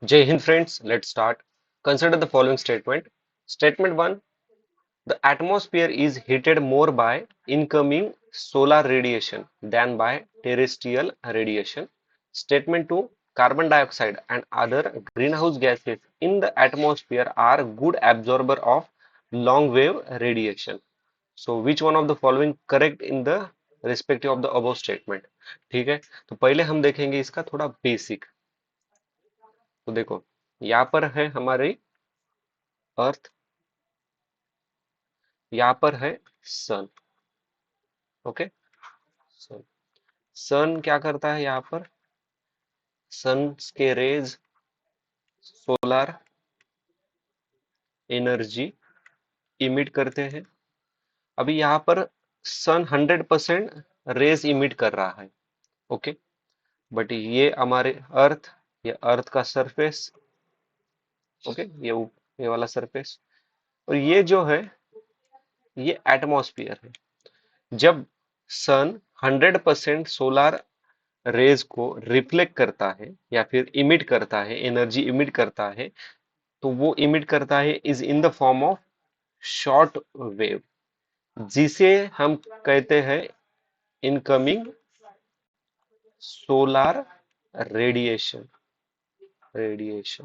Jai Hind friends, let's start. Consider the following statement. Statement 1. The atmosphere is heated more by incoming solar radiation than by terrestrial radiation. Statement 2. Carbon dioxide and other greenhouse gases in the atmosphere are good absorber of long wave radiation. So which one of the following correct in the respective of the above statement? ठीक है, तो पहले हम देखेंगे इसका थोड़ा basic. तो देखो, यहाँ पर है हमारी अर्थ, यहाँ पर है सन। ओके, सन। सन क्या करता है यहाँ पर? सन के रेज सोलर एनर्जी इमिट करते हैं। अभी यहाँ पर सन 100% रेज इमिट कर रहा है। ओके, बट ये हमारे अर्थ, ये अर्थ का सरफेस। ओके, ये वाला सरफेस, और ये जो है ये एटमॉस्फेयर है। जब सन 100% सोलर रेज को रिफ्लेक्ट करता है या फिर इमिट करता है, एनर्जी इमिट करता है, तो वो इमिट करता है is in the form of short wave, जिसे हम कहते हैं इनकमिंग सोलर रेडिएशन। रेडिएशन,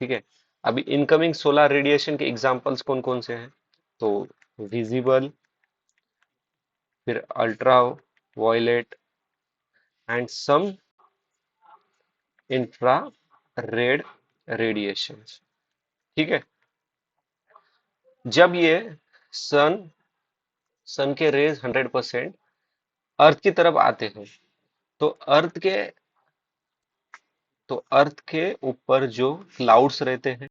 ठीक है। अभी इनकमिंग सोलर रेडिएशन के एग्जांपल्स कौन कौन से हैं? तो विजिबल, फिर ultraviolet and some infrared radiation. ठीक है, जब ये सन सन के रेज 100% अर्थ की तरफ आते हैं, तो अर्थ के ऊपर जो क्लाउड्स रहते हैं,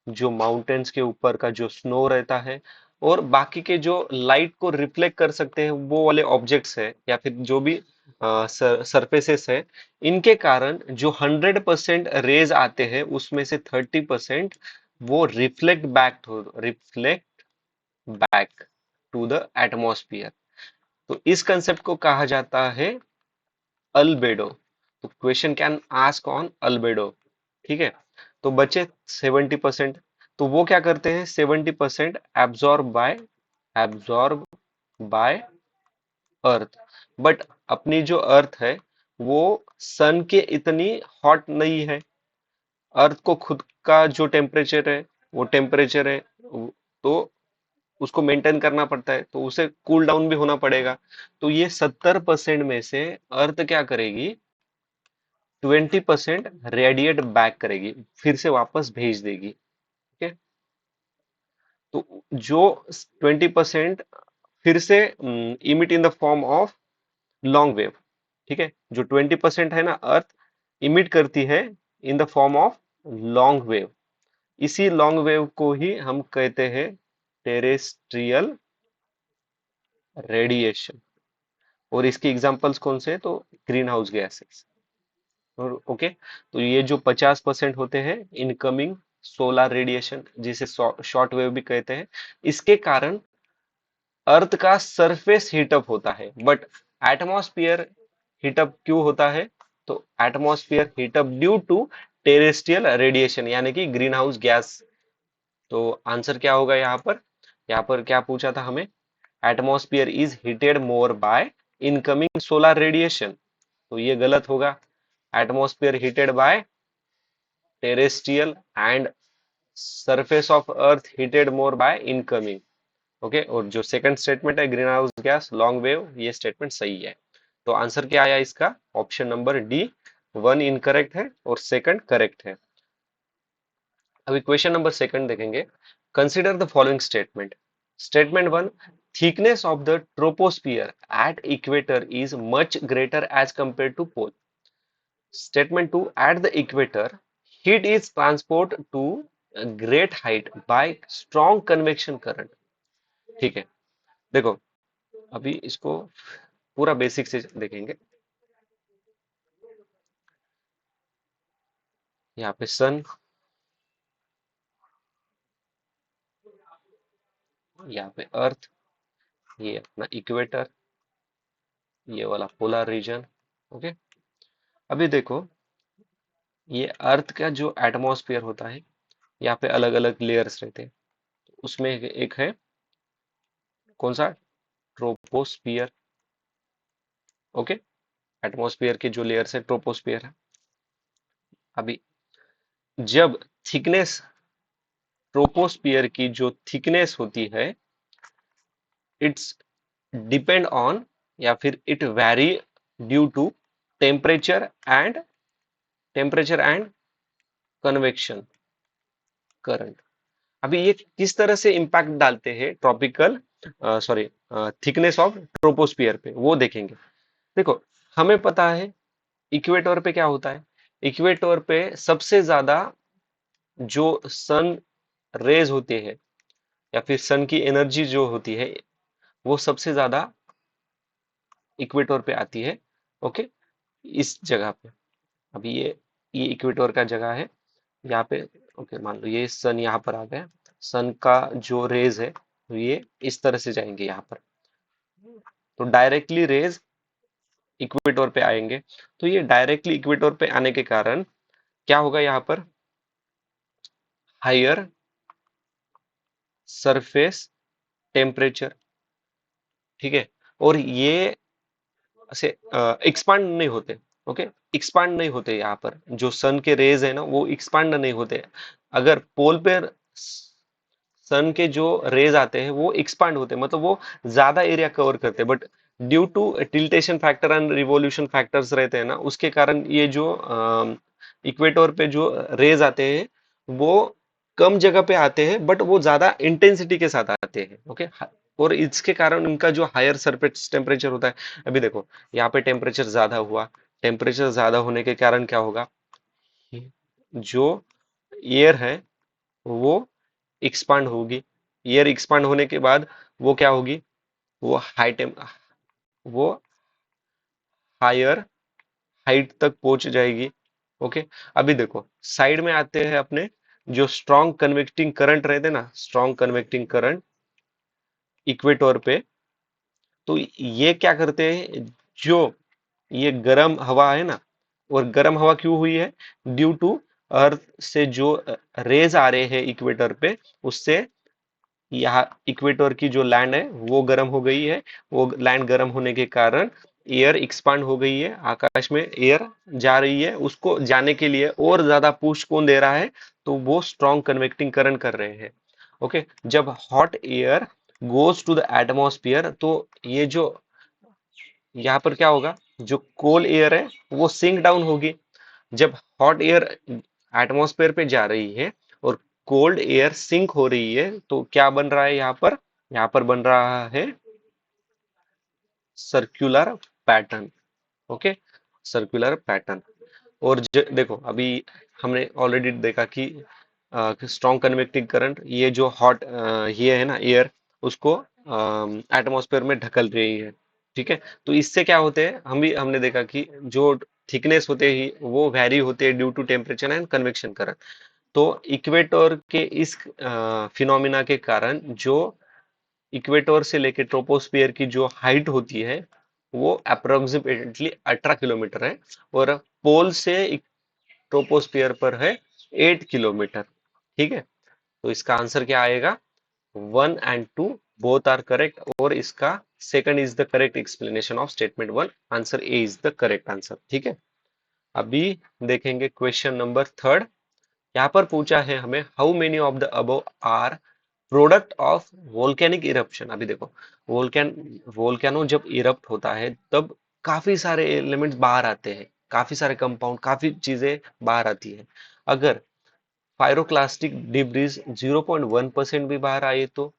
जो माउंटेन्स के ऊपर का जो स्नो रहता है, और बाकी के जो लाइट को रिफ्लेक्ट कर सकते हैं वो वाले ऑब्जेक्ट्स है या फिर जो भी सरफेसेस है, इनके कारण जो 100% रेज आते हैं उसमें से 30% वो reflect back to the atmosphere. तो इस कंसेप्ट को कहा जाता है अल्बेडो। तो question can ask on albedo. ठीक है, तो बचे 70%। तो वो क्या करते हैं? 70% एब्जॉर्ब बाय अर्थ। बट अपनी जो अर्थ है वो सन के इतनी हॉट नहीं है। अर्थ को खुद का जो टेम्परेचर है वो टेम्परेचर है, तो उसको मेंटेन करना पड़ता है, तो उसे कूल डाउन भी होना पड़ेगा। तो ये 70% में से अर्थ क्या करेगी? 20% रेडिएट बैक करेगी, फिर से वापस भेज देगी। ठीक है, तो जो 20% फिर से emit in the form of long wave. ठीक है, जो 20% है ना, अर्थ इमिट करती है in the form of long wave. इसी लॉन्ग वेव को ही हम कहते हैं टेरेस्ट्रियल रेडिएशन। और इसके एग्जांपल्स कौन से हैं? तो ग्रीन हाउस गैसेस। और ओके, तो ये जो 50% होते हैं इनकमिंग सोलर रेडिएशन, जिसे शॉर्ट वेव भी कहते हैं, इसके कारण अर्थ का सरफेस हीटअप होता है। बट एटमॉस्फेयर हीटअप क्यों होता है? तो atmosphere heat up due to terrestrial radiation, यानी कि ग्रीन हाउस गैस। तो आंसर क्या होगा यहाँ पर? यहाँ पर क्या पूछा था हमें? Atmosphere is heated more by incoming solar radiation, तो ये गलत होगा। Atmosphere heated bye terrestrial and surface of earth heated more by incoming. Okay, और जो सेकंड स्टेटमेंट है green house gas long wave, ये स्टेटमेंट सही है। तो आंसर क्या आया इसका? ऑप्शन नंबर डी, 1 इनकरेक्ट है और सेकंड करेक्ट है। अभी क्वेश्चन नंबर सेकंड देखेंगे। Consider the following statement. Statement 1, thickness of the troposphere at equator is much greater as compare to pole. Statement 2, at the equator, heat is transported to a great height by strong convection current। ठीक है, देखो, अभी इसको पूरा basic से देखेंगे। यहाँ पे सन, यहाँ पे अर्थ, ये अपना इक्वेटर, ये वाला पोलर रीजन। ओके, अभी देखो, ये अर्थ का जो एटमॉस्फेयर होता है, यहाँ पे अलग अलग लेयर्स रहते हैं। उसमें एक है कौन सा, ट्रोपोस्फियर। ओके, एटमॉस्फेयर के जो लेयर्स है ट्रोपोस्फियर है। अभी जब थिकनेस, ट्रोपोस्फियर की जो थिकनेस होती है, इट्स डिपेंड ऑन, या फिर it vary due to temperature and temperature and convection current. अभी ये किस तरह से इंपैक्ट डालते हैं tropical, sorry, thickness of troposphere पे, वो देखेंगे। देखो, हमें पता है इक्वेटर पे क्या होता है। इक्वेटर पे सबसे ज्यादा जो सन रेज होते हैं, या फिर सन की एनर्जी जो होती है, वो सबसे ज्यादा इक्वेटर पे आती है। ओके, इस जगह पे। अभी ये इक्वेटर का जगह है यहाँ पे। ओके, मान लो ये सन यहाँ पर आ गया। सन का जो रेज है, ये इस तरह से जाएंगे यहाँ पर, तो डायरेक्टली रेज इक्वेटर पे आएंगे। तो ये डायरेक्टली इक्वेटर पे आने के कारण क्या होगा यहाँ पर, हायर सरफेस टेम्परेचर। ठीक है, और ये ऐसे एक्सपांड नहीं होते। ओके, एक्सपांड नहीं होते यहाँ पर, जो सन के रेज है ना वो एक्सपांड नहीं होते। अगर पोल पे सन के जो रेज आते हैं वो एक्सपांड होते हैं, मतलब वो ज्यादा एरिया कवर करते हैं, but due to tiltation factor and revolution factors रहते हैं ना, उसके कारण ये जो इक्वेटर पे जो रेज आते हैं वो कम जगह पे आते हैं, बट वो ज्यादा इंटेंसिटी के साथ आते हैं। ओके, और इसके कारण उनका जो हायर सरफेस टेम्परेचर होता है। अभी देखो, यहाँ पे टेम्परेचर ज्यादा हुआ, टेम्परेचर ज्यादा होने के कारण क्या होगा, जो एयर है वो एक्सपांड होगी। एयर एक्सपांड होने के बाद वो क्या होगी, वो वो हायर हाइट तक पहुंच जाएगी। ओके, अभी देखो साइड में आते हैं अपने, जो स्ट्रॉन्ग कन्वेक्टिंग करंट रहते हैं ना, स्ट्रॉन्ग कन्वेक्टिंग करंट इक्वेटर पे। तो ये क्या करते हैं, जो ये गर्म हवा है ना, और गर्म हवा क्यों हुई है, ड्यू टू अर्थ से जो रेज आ रहे हैं इक्वेटर पे, उससे यहाँ इक्वेटर की जो लैंड है वो गर्म हो गई है। वो लैंड गर्म होने के कारण एयर एक्सपांड हो गई है, आकाश में एयर जा रही है, उसको जाने के लिए और ज्यादा पुश कौन दे रहा है, तो वो स्ट्रॉन्ग कन्वेक्टिंग करंट कर रहे हैं। ओके, जब hot air goes to the atmosphere, तो ये जो यहाँ पर क्या होगा, जो कोल एयर है वो सिंक डाउन होगी। जब हॉट एयर एटमॉस्फेयर पे जा रही है और कोल्ड एयर सिंक हो रही है, तो क्या बन रहा है यहाँ पर, यहाँ पर बन रहा है circular pattern. Okay, circular pattern. और देखो अभी हमने ऑलरेडी देखा कि स्ट्रॉन्ग कन्वेक्टिव करंट, ये जो हॉट ये है ना एयर, उसको एटमॉस्फेयर में ढकल रही है। ठीक है, तो इससे क्या होते हैं, हमने देखा कि जो थिकनेस होते ही वो वैरी होते हैं due to temperature and convection current. तो इक्वेटर के इस फिनोमिना के कारण जो इक्वेटर से लेके ट्रोपोस्फियर की जो हाइट होती है वो अप्रोक्सीमेटली 18 किलोमीटर है, और पोल से ट्रोपोस्फियर पर है 8 किलोमीटर। ठीक है, तो इसका आंसर क्या आएगा, 1 and 2 बोथ आर करेक्ट, और इसका second is the correct explanation of statement 1। Answer A is the correct answer. ठीक है, अभी देखेंगे क्वेश्चन नंबर थर्ड। यहाँ पर पूछा है हमें, how many of the above are product of volcanic eruption. अभी देखो, वोल्केनो जब इरप्ट होता है तब काफी सारे एलिमेंट्स बाहर आते हैं, काफी सारे कंपाउंड, काफी चीजें बाहर आती है। अगर पायरोक्लास्टिक डिब्रीज 0.1% भी बाहर आए तो,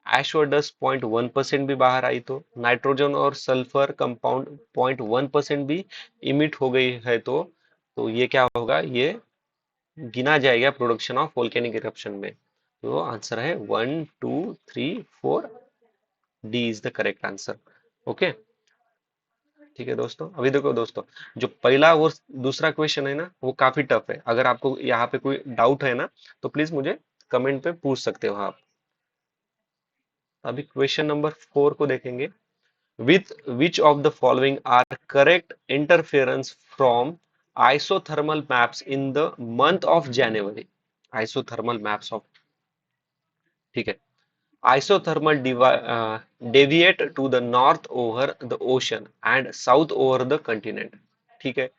एश और डस्ट 0.1% भी बाहर आई तो, नाइट्रोजन और सल्फर कंपाउंड 0.1% भी इमिट हो गई है तो ये क्या होगा, ये गिना जाएगा प्रोडक्शन ऑफ वोल्केनिक इरप्शन में। तो आंसर है 1 2 3 4, D is the correct answer. Okay, ठीक है दोस्तों। अभी देखो दोस्तों, जो पहला और दूसरा क्वेश्चन है ना वो काफी टफ है। अगर आपको यहाँ पे कोई डाउट है ना, तो प्लीज मुझे कमेंट पे पूछ सकते हो आप। अभी क्वेश्चन नंबर 4 को देखेंगे। With which of the following are correct interference from isothermal maps in the month of January. Isothermal maps of, ठीक है, isothermal deviate to the north over the ocean and south over the continent. ठीक है,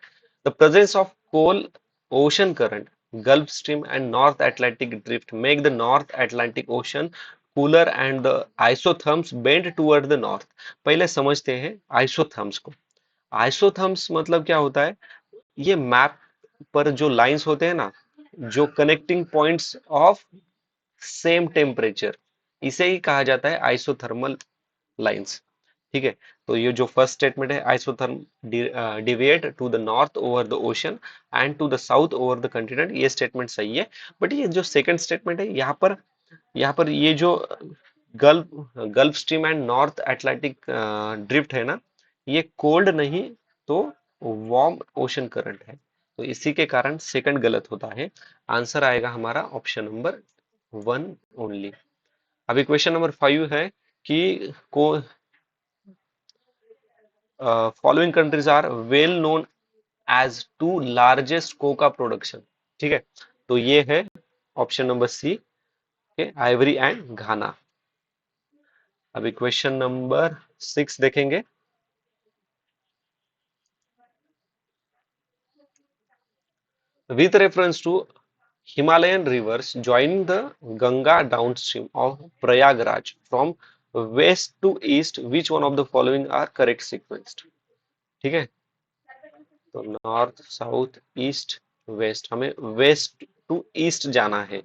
the presence of cold ocean current, Gulf Stream and North Atlantic drift make the North Atlantic Ocean cooler and the isotherms bend toward the north. पहले समझते हैं isotherms को. Isotherms मतलब क्या होता है? ये मैप पर जो लाइंस होते हैं ना, जो connecting points of same temperature, इसे ही कहा जाता है आइसोथर्मल लाइंस. ठीक है, तो ये जो फर्स्ट स्टेटमेंट है, isotherm deviate to the north over the ocean and to the south over the continent, ये स्टेटमेंट सही है. बट ये जो सेकंड स्टेटमेंट है, यहाँ पर ये जो gulf gulf stream and north Atlantic drift है ना, ये कोल्ड नहीं तो वार्म ओशन करंट है. तो इसी के कारण सेकंड गलत होता है. आंसर आएगा हमारा ऑप्शन नंबर 1 ओनली. अभी क्वेश्चन नंबर 5 है कि को following countries are well known as to largest coca production. ठीक है, तो ये है ऑप्शन नंबर सी के आइवरी एंड घाना. अभी क्वेश्चन नंबर 6 देखेंगे. With reference to Himalayan rivers joining the Ganga downstream of Prayagraj from west to east, which one of the following are correct sequenced? ठीक है, तो नॉर्थ साउथ ईस्ट वेस्ट, हमें waste to east जाना है.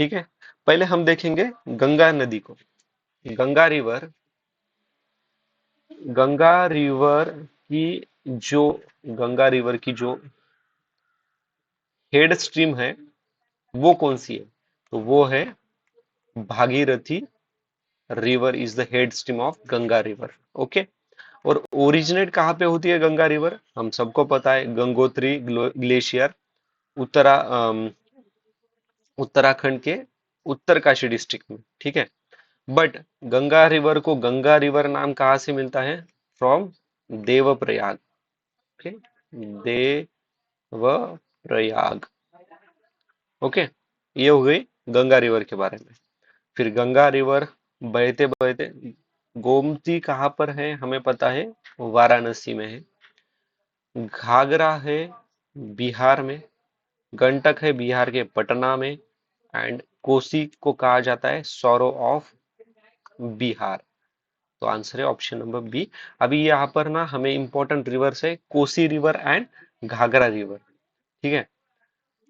ठीक है, पहले हम देखेंगे गंगा नदी को. गंगा रिवर, गंगा रिवर की जो गंगा रिवर की जो हेड स्ट्रीम है वो कौन सी है? तो वो है Bhagirathi river is the head stream of Ganga river. Okay, और ओरिजिनेट कहाँ पे होती है गंगा रिवर? हम सबको पता है, गंगोत्री ग्लेशियर, उत्तरा उत्तराखंड के उत्तरकाशी डिस्ट्रिक्ट में. ठीक है, बट गंगा रिवर को गंगा रिवर नाम कहाँ से मिलता है? From Devprayag. Okay, Devprayag. Okay, ये हो गई गंगा रिवर के बारे में. फिर गंगा रिवर बहते बहते गोमती कहाँ पर है? हमें पता है वाराणसी में है. घाघरा है बिहार में, गंडक है बिहार के पटना में, एंड कोसी को कहा जाता है सौरो ऑफ बिहार. तो आंसर है ऑप्शन नंबर बी. अभी यहाँ पर ना हमें इंपॉर्टेंट रिवर्स है Kosi river and Ghaghara river. ठीक है,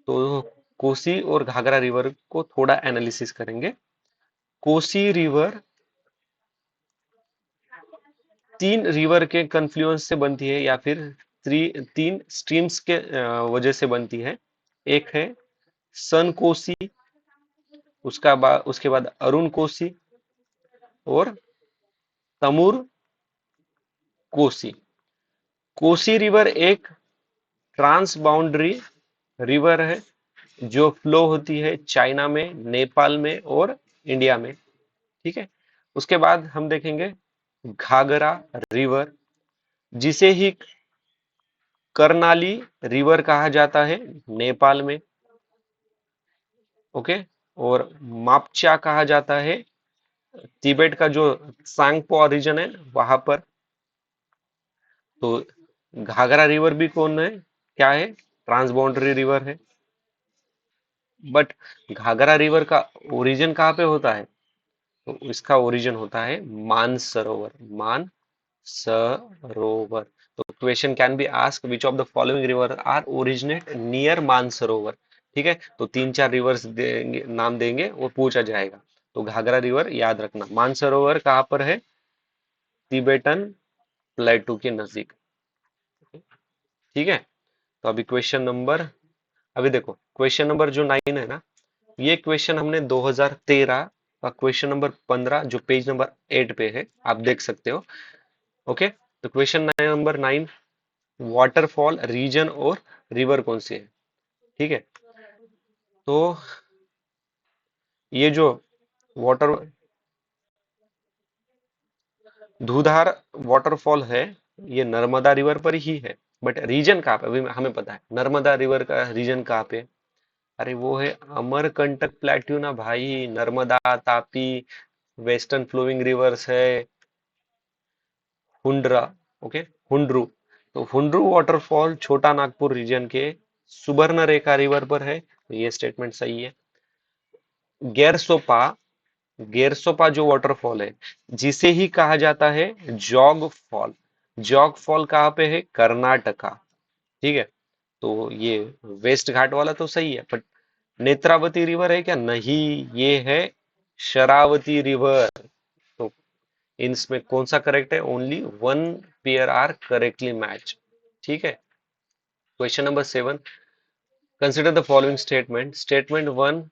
तो कोसी और घाघरा रिवर को थोड़ा एनालिसिस करेंगे. कोसी रिवर तीन रिवर के कन्फ्लुएंस से बनती है या फिर तीन स्ट्रीम्स के वजह से बनती है. एक है सन कोसी, उसके बाद अरुण कोसी और तमुर कोसी. कोसी रिवर एक ट्रांस बाउंड्री रिवर है जो फ्लो होती है चाइना में, नेपाल में और इंडिया में. ठीक है, उसके बाद हम देखेंगे घाघरा रिवर, जिसे ही कर्नाली रिवर कहा जाता है नेपाल में. ओके, और मापचा कहा जाता है तिबेट का जो सांगपो रीजन है वहां पर. तो घाघरा रिवर भी कौन है, क्या है? ट्रांसबाउंडरी रिवर है. बट घाघरा रिवर का ओरिजिन कहाँ पे होता है? तो इसका ओरिजिन होता है मानसरोवर. मानसरोवर. तो question can be ask which of the following river are originate near Mansarovar. ठीक है, तो तीन चार रिवर्स देंगे, नाम देंगे, वो पूछा जाएगा. तो घाघरा रिवर याद रखना. मानसरोवर कहाँ पर है? तिबेटन प्लेटू के नजदीक. ठीक है, तो अभी क्वेश्चन नंबर, अभी देखो क्वेश्चन नंबर जो 9 है ना, ये क्वेश्चन हमने 2013 का क्वेश्चन नंबर 15 जो पेज नंबर 8 पे है, आप देख सकते हो. ओके, तो क्वेश्चन नंबर 9, वाटरफॉल रीजन और रिवर कौन सी है? ठीक है, तो ये जो वाटर धुधार वाटरफॉल है, ये नर्मदा रिवर पर ही है. बट रीजन कहाँ पे, अभी हमें पता है नर्मदा रिवर का रीजन कहाँ पे। अरे वो है अमरकंटक प्लेट्यू ना भाई, Narmada, Tapi, western flowing rivers है, हुंड्रा, ओके, हुंड्रू। तो हुंड्रू वाटरफॉल छोटा नागपुर रीजन के सुबर्णरेखा रिवर पर है, तो ये स्टेटमेंट सही है। गेरसोपा, गेरसोपा जो वाटरफॉल है, जिसे ही कहा जाता है जॉग फॉल, जॉग फॉल कहाँ पे है, कर्नाटका, ठीक है। तो ये वेस्ट घाट वाला तो सही है, बट नेत्रावती रिवर है क्या, नहीं, ये है शरावती रिवर। तो इनमें कौन सा करेक्ट है, only one pair are correctly match, ठीक है। Question number 7, consider the following statement. Statement 1,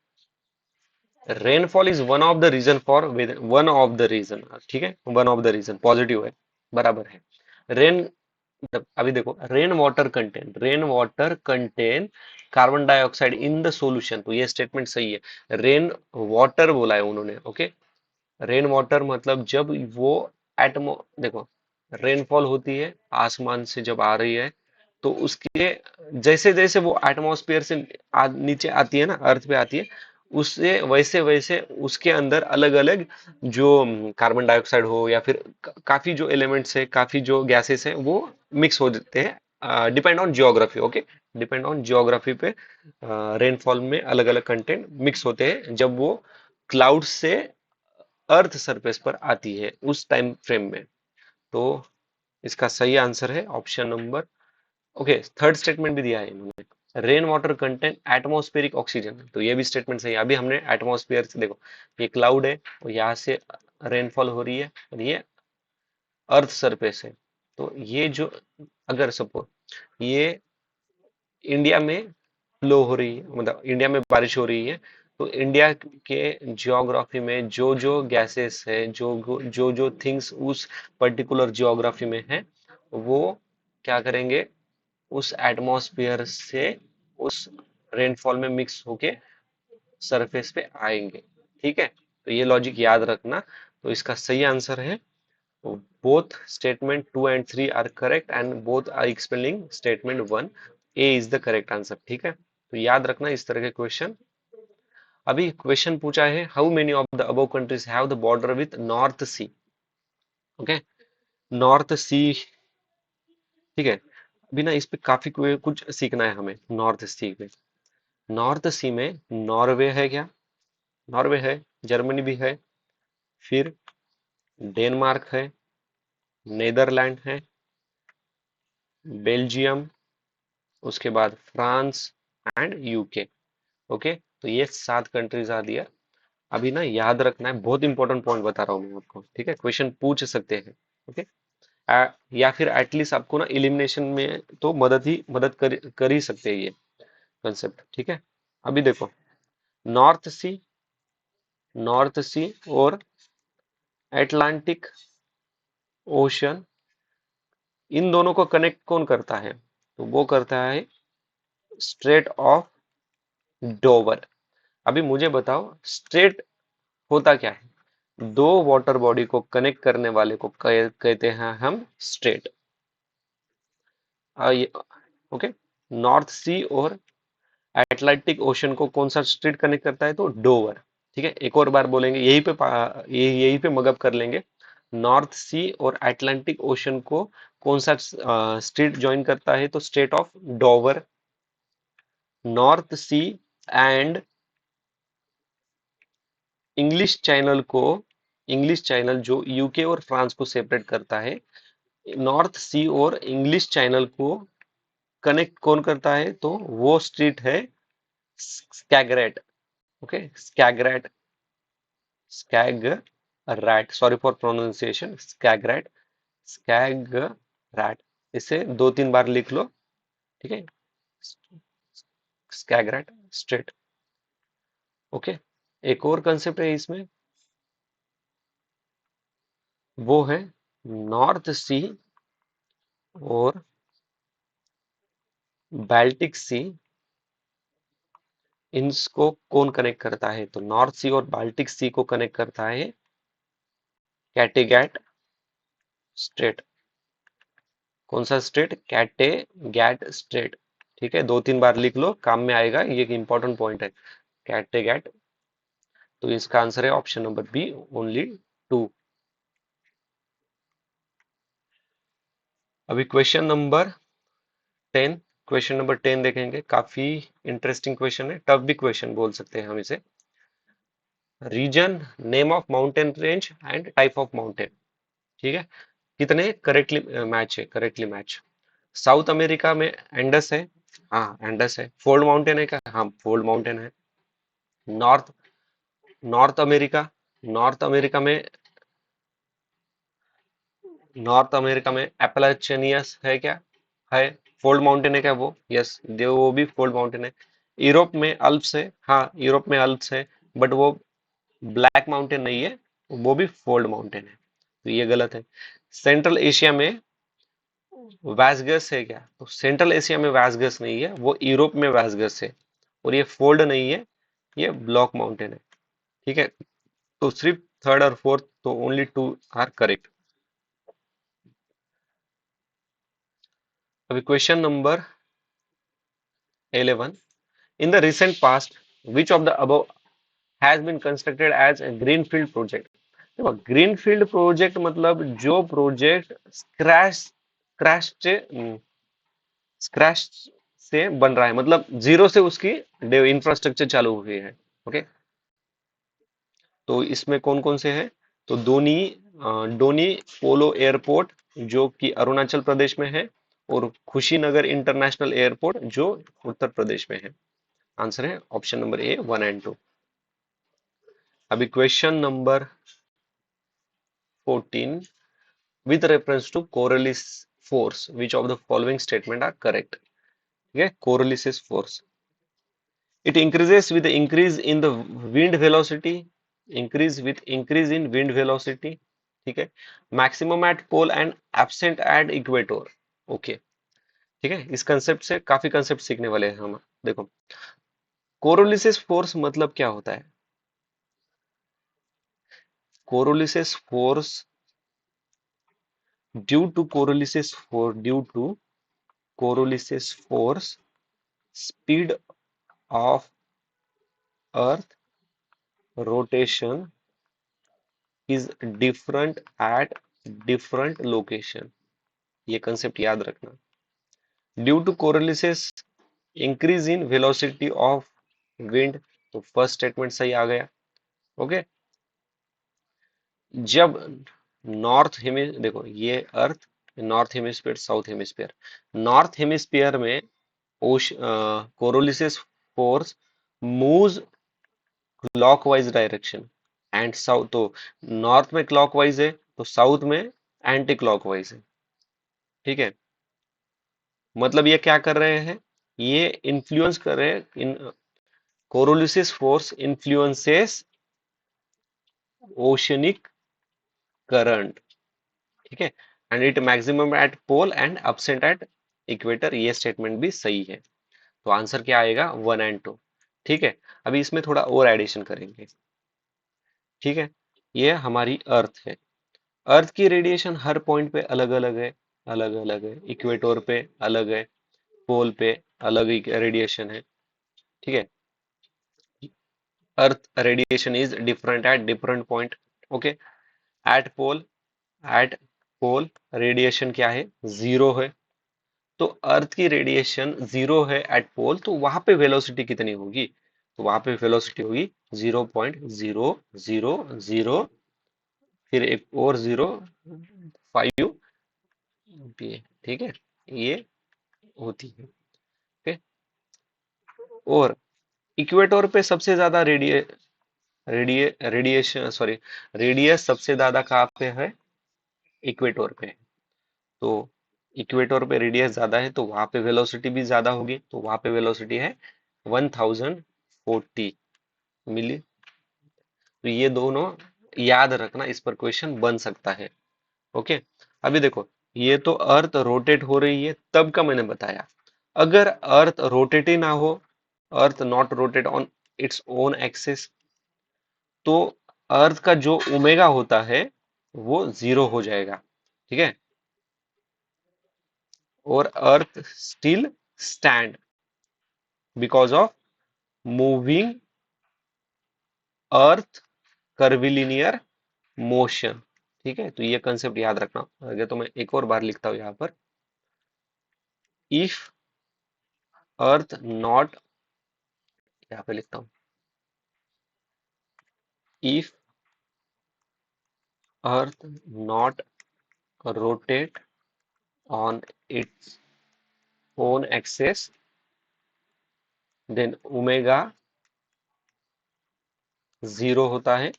rainfall is one of the reason for, one of the reason, ठीक है, one of the reason positive है, बराबर है। रेन, अभी देखो, rain water contain carbon dioxide in the solution, तो ये statement सही है। रेन वाटर बोला है उन्होंने, ओके। रेन वाटर मतलब जब वो एटमो, देखो, रेनफॉल होती है आसमान से जब आ रही है, तो उसके जैसे जैसे वो एटमॉस्फेयर से नीचे आती है ना, अर्थ पे आती है, उससे वैसे वैसे उसके अंदर अलग अलग जो कार्बन डाइऑक्साइड हो या फिर काफी जो एलिमेंट्स है, काफी जो गैसेस है, वो मिक्स हो जाते हैं, depend on geography, okay. Depend on geography पे रेनफॉल में अलग अलग कंटेंट मिक्स होते हैं जब वो क्लाउड से अर्थ सरफेस पर आती है उस टाइम फ्रेम में। तो इसका सही आंसर है option number, okay. Third statement भी दिया है इन्होंने, rain water content atmospheric oxygen, तो ये भी स्टेटमेंट सही है। अभी हमने एटमॉस्फेयर से, देखो, ये क्लाउड है और यहाँ से रेनफॉल हो रही है और ये अर्थ सरफेस है, तो ये जो, अगर सपोज ये इंडिया में फ्लो हो रही है, मतलब इंडिया में बारिश हो रही है, तो इंडिया के जियोग्राफी में जो जो गैसेस है, जो जो थिंग्स उस पर्टिकुलर जियोग्राफी में है, वो क्या करेंगे, उस एटमॉस्फेयर से उस रेनफॉल में मिक्स होके सरफेस पे आएंगे, ठीक है। तो ये लॉजिक याद रखना। तो इसका सही आंसर है, both statement 2 and 3 are correct and both are explaining statement 1, A is the correct answer, ठीक है। तो याद रखना इस तरह के क्वेश्चन। अभी क्वेश्चन पूछा है, how many of the above countries have the border with North Sea, okay, North Sea, ठीक है। अभी ना इस पे काफी कुछ सीखना है हमें नॉर्थ सी पे। नॉर्थ सी में नॉर्वे है क्या, नॉर्वे है, जर्मनी भी है, फिर डेनमार्क है, नेदरलैंड है, बेल्जियम, उसके बाद फ्रांस एंड यूके, ओके। तो ये 7 कंट्रीज आ दिया। अभी ना याद रखना है, बहुत इंपॉर्टेंट पॉइंट बता रहा हूँ मैं आपको, ठीक है, क्वेश्चन पूछ सकते हैं, ओके। या फिर एटलीस्ट आपको ना इलिमिनेशन में तो मदद कर ही सकते हैं ये कंसेप्ट, ठीक है। अभी देखो, नॉर्थ सी, नॉर्थ सी और एटलांटिक ओशन, इन दोनों को कनेक्ट कौन करता है, तो वो करता है स्ट्रेट ऑफ डोवर। अभी मुझे बताओ, स्ट्रेट होता क्या है, दो वाटर बॉडी को कनेक्ट करने वाले को कहते हैं हम स्ट्रेट। ओके, नॉर्थ सी और एटलांटिक ओशन को कौन सा स्ट्रेट कनेक्ट करता है, तो डोवर, ठीक है। एक और बार बोलेंगे, यही पे मगअप कर लेंगे। नॉर्थ सी और एटलांटिक ओशन को कौन सा स्ट्रेट ज्वाइन करता है, तो strait of Dover. North Sea and English Channel को, इंग्लिश चैनल जो यूके और फ्रांस को सेपरेट करता है, नॉर्थ सी और इंग्लिश चैनल को कनेक्ट कौन करता है, तो वो स्ट्रीट है स्कैगरेट, ओके, स्कैगरेट, स्कैगरैट, सॉरी फॉर प्रोनाउंसिएशन, स्कैगरेट, स्कैगरैट, इसे 2-3 बार लिख लो, ठीक है, स्कैगरेट स्ट्रेट, ओके। एक और कंसेप्ट है इसमें, वो है नॉर्थ सी और बाल्टिक सी, इनको कौन कनेक्ट करता है, तो नॉर्थ सी और बाल्टिक सी को कनेक्ट करता है कैटेगैट स्ट्रेट, कौन सा स्ट्रेट? कैटे gate straight. ठीक है, 2-3 बार लिख लो, काम में आएगा, ये एक इंपॉर्टेंट पॉइंट है। कैटे गैट। तो इसका आंसर है ऑप्शन नंबर बी, ओनली 2। अभी टेन क्वेश्चन नंबर 10 देखेंगे। काफी इंटरेस्टिंग क्वेश्चन है, टफ भी क्वेश्चन बोल सकते हैं हम इसे। Region, name of mountain range and type of mountain. ठीक है, कितने करेक्टली मैच है? Correctly match. साउथ अमेरिका में एंडस है। हाँ, एंडस है। फोल्ड माउंटेन है क्या? हाँ, फोल्ड माउंटेन है। North North America North America में नॉर्थ अमेरिका में एपलाचिनियस है क्या? है। फोल्ड माउंटेन है क्या वो? यस, देव वो भी फोल्ड माउंटेन है। यूरोप में अल्प्स है। हाँ, यूरोप में अल्प्स है, बट वो ब्लैक माउंटेन नहीं है, वो भी फोल्ड माउंटेन है, तो ये गलत है। सेंट्रल एशिया में वैसगस है क्या? तो सेंट्रल एशिया में वैसगस नहीं है, वो यूरोप में वैसगस है, और ये फोल्ड नहीं है, ये ब्लॉक माउंटेन है। ठीक है, तो सिर्फ थर्ड और फोर्थ, तो ओनली टू आर करेक्ट। अभी question number 11। In the recent past, which of the above has been constructed as a greenfield project? देखो, ग्रीनफील्ड प्रोजेक्ट मतलब जो प्रोजेक्ट स्क्रैच से बन रहा है, मतलब जीरो से उसकी इंफ्रास्ट्रक्चर चालू हुई है। ओके, तो इसमें कौन कौन से हैं? तो डोनी पोलो एयरपोर्ट, जो कि अरुणाचल प्रदेश में है, और खुशीनगर इंटरनेशनल एयरपोर्ट, जो उत्तर प्रदेश में है। आंसर है ऑप्शन नंबर ए, 1 एंड 2। अभी question number 14। With reference to Coriolis force, which of the following statement are correct? ठीक है, Coriolis force, it increases with the increase in the wind velocity, increase in wind velocity। ठीक है, maximum at pole and absent at equator. Okay, ठीक है, इस concept से काफी concept सीखने वाले हैं हम। देखो, कोरोलिसिस फोर्स मतलब क्या होता है? Coriolis force, due to Coriolis force, speed of earth rotation is different at different location. ये कंसेप्ट याद रखना। Due to Coriolis increase in velocity of wind, तो फर्स्ट स्टेटमेंट सही आ गया। ओके, जब नॉर्थ हेमी देखो, ये earth, north hemisphere, south hemisphere. North hemisphere में Coriolis force moves clockwise direction, and south तो नॉर्थ में क्लॉकवाइज है, तो साउथ में एंटी क्लॉकवाइज है। ठीक है, मतलब ये क्या कर रहे हैं? ये इन्फ्लुएंस कर रहे हैं, in Coriolis force influences oceanic current. ठीक है, and it maximum at pole and absent at equator. ये स्टेटमेंट भी सही है, तो आंसर क्या आएगा? 1 एंड 2। ठीक है, अभी इसमें थोड़ा और एडिशन करेंगे। ठीक है, ये हमारी अर्थ है। अर्थ की रेडिएशन हर पॉइंट पे अलग अलग है, अलग अलग है। इक्वेटर पे अलग है, पोल पे अलग रेडिएशन है। ठीक है, earth radiation is different at different point. Okay, at pole at pole radiation क्या है? जीरो है। तो अर्थ की रेडिएशन जीरो है एट पोल, तो वहां पे वेलोसिटी कितनी होगी? तो वहां पे वेलोसिटी होगी 0.000, फिर एक और 0.5 ठीक है, ये होती है। ओके, और इक्वेटर पे सबसे ज्यादा रेडिएशन, सॉरी, रेडियस सबसे ज्यादा कहाँ पे है? इक्वेटर पे। तो इक्वेटर पे रेडियस ज्यादा है, तो वहां पे वेलोसिटी भी ज्यादा होगी, तो वहां पे वेलोसिटी है 1040 मिली। तो ये दोनों याद रखना, इस पर क्वेश्चन बन सकता है। ओके, अभी देखो, ये तो अर्थ रोटेट हो रही है तब का मैंने बताया। अगर अर्थ रोटेट ही ना हो, अर्थ not rotate on its own axis, तो अर्थ का जो ओमेगा होता है वो जीरो हो जाएगा। ठीक है, और earth still stand because of moving earth curvilinear motion. ठीक है, तो ये कंसेप्ट याद रखना। अगर तो मैं एक और बार लिखता हूं यहाँ पर, इफ अर्थ नॉट, यहाँ पे लिखता हूँ, if earth not rotate on its own axis then omega zero होता है।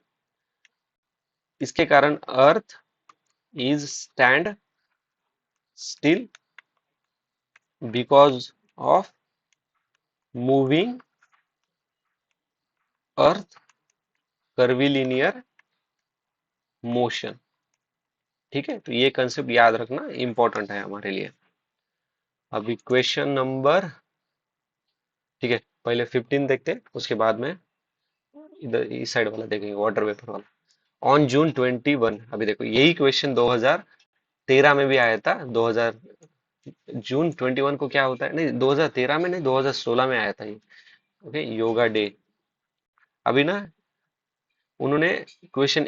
इसके कारण earth is stand still because of moving earth curvilinear motion. ठीक है, तो ये कंसेप्ट याद रखना इंपॉर्टेंट है हमारे लिए। अभी क्वेश्चन नंबर, ठीक है, पहले 15 देखते हैं, उसके बाद में इधर इस साइड वाला देखेंगे, वाटर वेपर वाला। ऑन जून 21, अभी देखो यही क्वेश्चन 2013 में भी आया था। 2000 जून 21 को क्या होता है, नहीं 2013 में नहीं, 2016 में आया था ये। Okay, yoga day. अभी ना उन्होंने क्वेश्चन,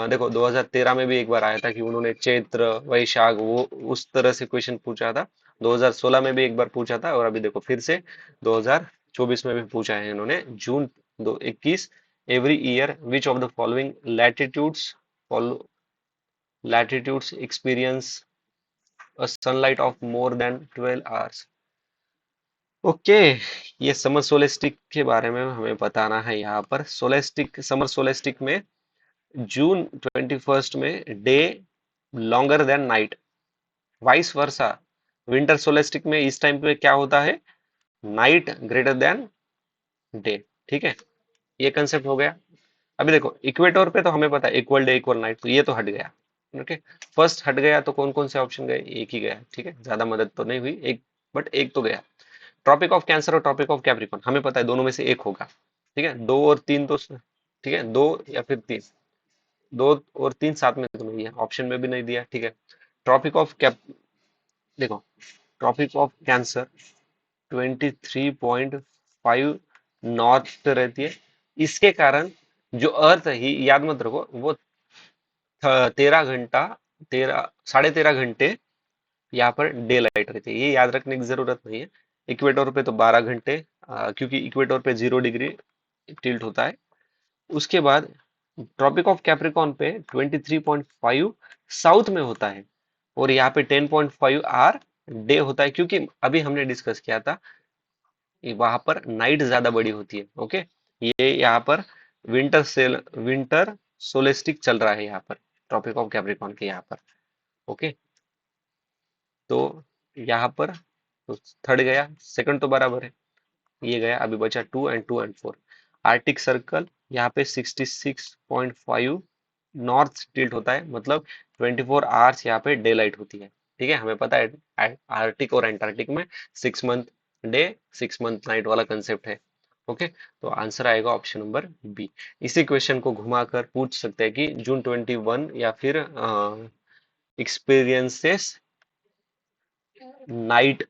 देखो 2013 में भी एक बार आया था कि उन्होंने चैत्र वैशाख वो उस तरह से क्वेश्चन पूछा था। 2016 में भी एक बार पूछा था, और अभी देखो फिर से 2024 में भी पूछा है इन्होंने, जून 21। Every year which of the following latitudes experience a sunlight of more than 12 hours. Okay, ये समर सोलेस्टिक के बारे में हमें बताना है। यहाँ पर सोलेस्टिक, समर सोलेस्टिक में जून 21 में day longer than night, vice versa. Winter solstice में इस टाइम पे क्या होता है, नाइट ग्रेटर देन डे। ठीक है, ये कंसेप्ट हो गया। अभी देखो इक्वेटर पे तो हमें पता है इक्वल डे इक्वल नाइट, तो ये तो हट गया। ओके, फर्स्ट हट गया तो कौन कौन से ऑप्शन गए, एक ही गया। ठीक है, ज्यादा मदद तो नहीं हुई, एक बट एक तो गया। ट्रॉपिक ऑफ कैंसर और ट्रॉपिक ऑफ कैप्रिकॉर्न हमें पता है दोनों में से एक होगा। ठीक है, दो और तीन तो, ठीक है, दो या फिर तीन, दो और तीन साथ में तो नहीं है, ऑप्शन में भी नहीं दिया। ठीक है, ट्रॉपिक ऑफ कैप, देखो ट्रॉपिक ऑफ कैंसर 23.5 नॉर्थ रहती है। इसके कारण जो अर्थ है, याद मत रखो, वो 13 घंटा, 13 13.5 घंटे यहाँ पर डे लाइट रहती है, ये याद रखने की जरूरत नहीं है। इक्वेटर पे तो 12 घंटे, क्योंकि इक्वेटर पे 0 डिग्री टिल्ट होता है। उसके बाद ट्रॉपिक ऑफ कैप्रिकॉर्न पे 23.5 साउथ में होता है, और यहाँ पे 10.5 आर डे होता है, क्योंकि अभी हमने डिस्कस किया था वहां पर नाइट ज्यादा बड़ी होती है। ओके, ये यहाँ पर विंटर सोलेस्टिक चल रहा है यहाँ पर, ट्रॉपिक ऑफ कैप्रिकॉर्न के यहाँ पर। ओके, तो यहाँ पर तो थर्ड गया, सेकंड तो बराबर है, ये गया। अभी बचा 2 एंड 4। आर्टिक सर्कल यहाँ पे 66.5 नॉर्थ टिल्ट होता है, मतलब 24 आवर्स यहाँ पे डे लाइट होती है। ठीक है, हमें पता है आर्टिक और एंटार्क्टिक में 6 मंथ डे 6 मंथ नाइट वाला कंसेप्ट है। ओके, तो आंसर आएगा ऑप्शन नंबर बी। इसी क्वेश्चन को घुमाकर पूछ सकते हैं कि जून 21 या फिर experiences night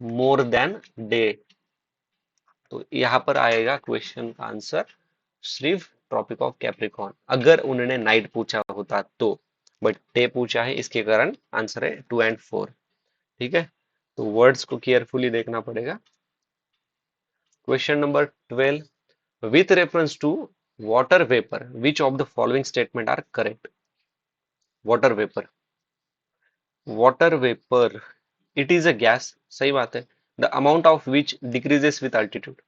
more than day, तो यहाँ पर आएगा क्वेश्चन का आंसर सिर्फ ट्रॉपिक ऑफ कैप्रिकॉर्न, अगर उन्होंने नाइट पूछा होता तो। बट डे पूछा है, इसके कारण आंसर है 2 एंड 4। ठीक है, तो वर्ड्स को केयरफुली देखना पड़ेगा। Question number 12, with reference to water vapour which of the following statement are correct. Water vapour, water vapour it is a gas, सही बात है। The amount of which decreases with altitude.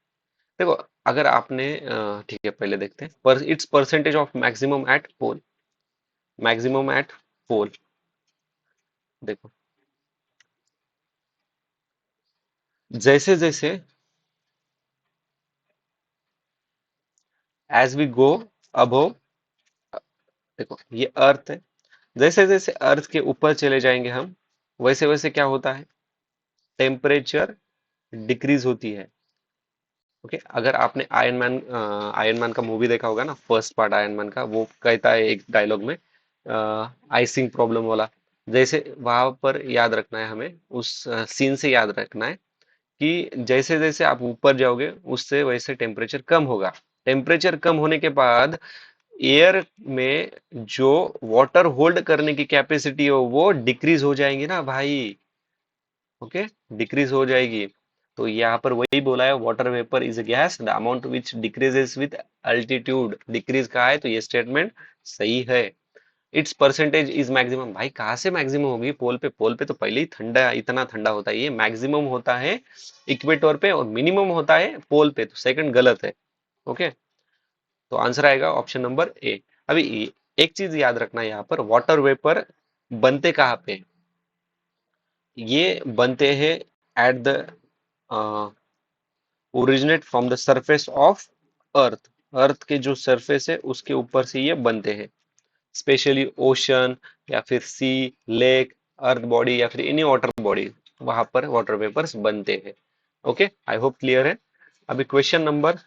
देखो अगर आपने ठीक है, पहले देखते हैं, पर its percentage of maximum at pole, maximum at pole. देखो जैसे जैसे एज वी गो अबव, देखो ये अर्थ है, जैसे जैसे अर्थ के ऊपर चले जाएंगे हम, वैसे वैसे क्या होता है, टेम्परेचर डिक्रीज होती है। ओके, अगर आपने आयरन मैन का मूवी देखा होगा ना, फर्स्ट पार्ट आयरन मैन का, वो कहता है एक डायलॉग में, आइसिंग प्रॉब्लम वाला, जैसे वहां पर याद रखना है हमें, उस सीन से याद रखना है कि जैसे जैसे आप ऊपर जाओगे उससे वैसे टेम्परेचर कम होगा। टेम्परेचर कम होने के बाद एयर में जो वाटर होल्ड करने की कैपेसिटी हो वो डिक्रीज हो जाएंगी ना भाई। ओके, डिक्रीज हो जाएगी। तो यहाँ पर वही बोला है, water vapour is a gas the amount which decreases with altitude. Decrease कहा है तो ये स्टेटमेंट सही है। इट्स परसेंटेज इज मैक्सिमम, भाई कहाँ से मैक्सिमम होगी पोल पे? पोल पे तो पहले ही ठंडा, इतना ठंडा होता है। ये मैक्सिमम होता है इक्वेटर पे और मिनिमम होता है पोल पे, तो सेकंड गलत है। ओके, तो आंसर आएगा ऑप्शन नंबर ए। अभी एक चीज याद रखना है, यहाँ पर वाटर वेपर बनते कहाँ पे हैं? ये बनते हैं at the originate from the surface of earth. Earth के जो सरफेस है उसके ऊपर से ये बनते हैं, स्पेशली ओशन या फिर सी, लेक, अर्थ बॉडी या फिर एनी वाटर बॉडी, वहां पर वाटर वेपर्स बनते हैं। ओके, आई होप क्लियर है। अभी क्वेश्चन नंबर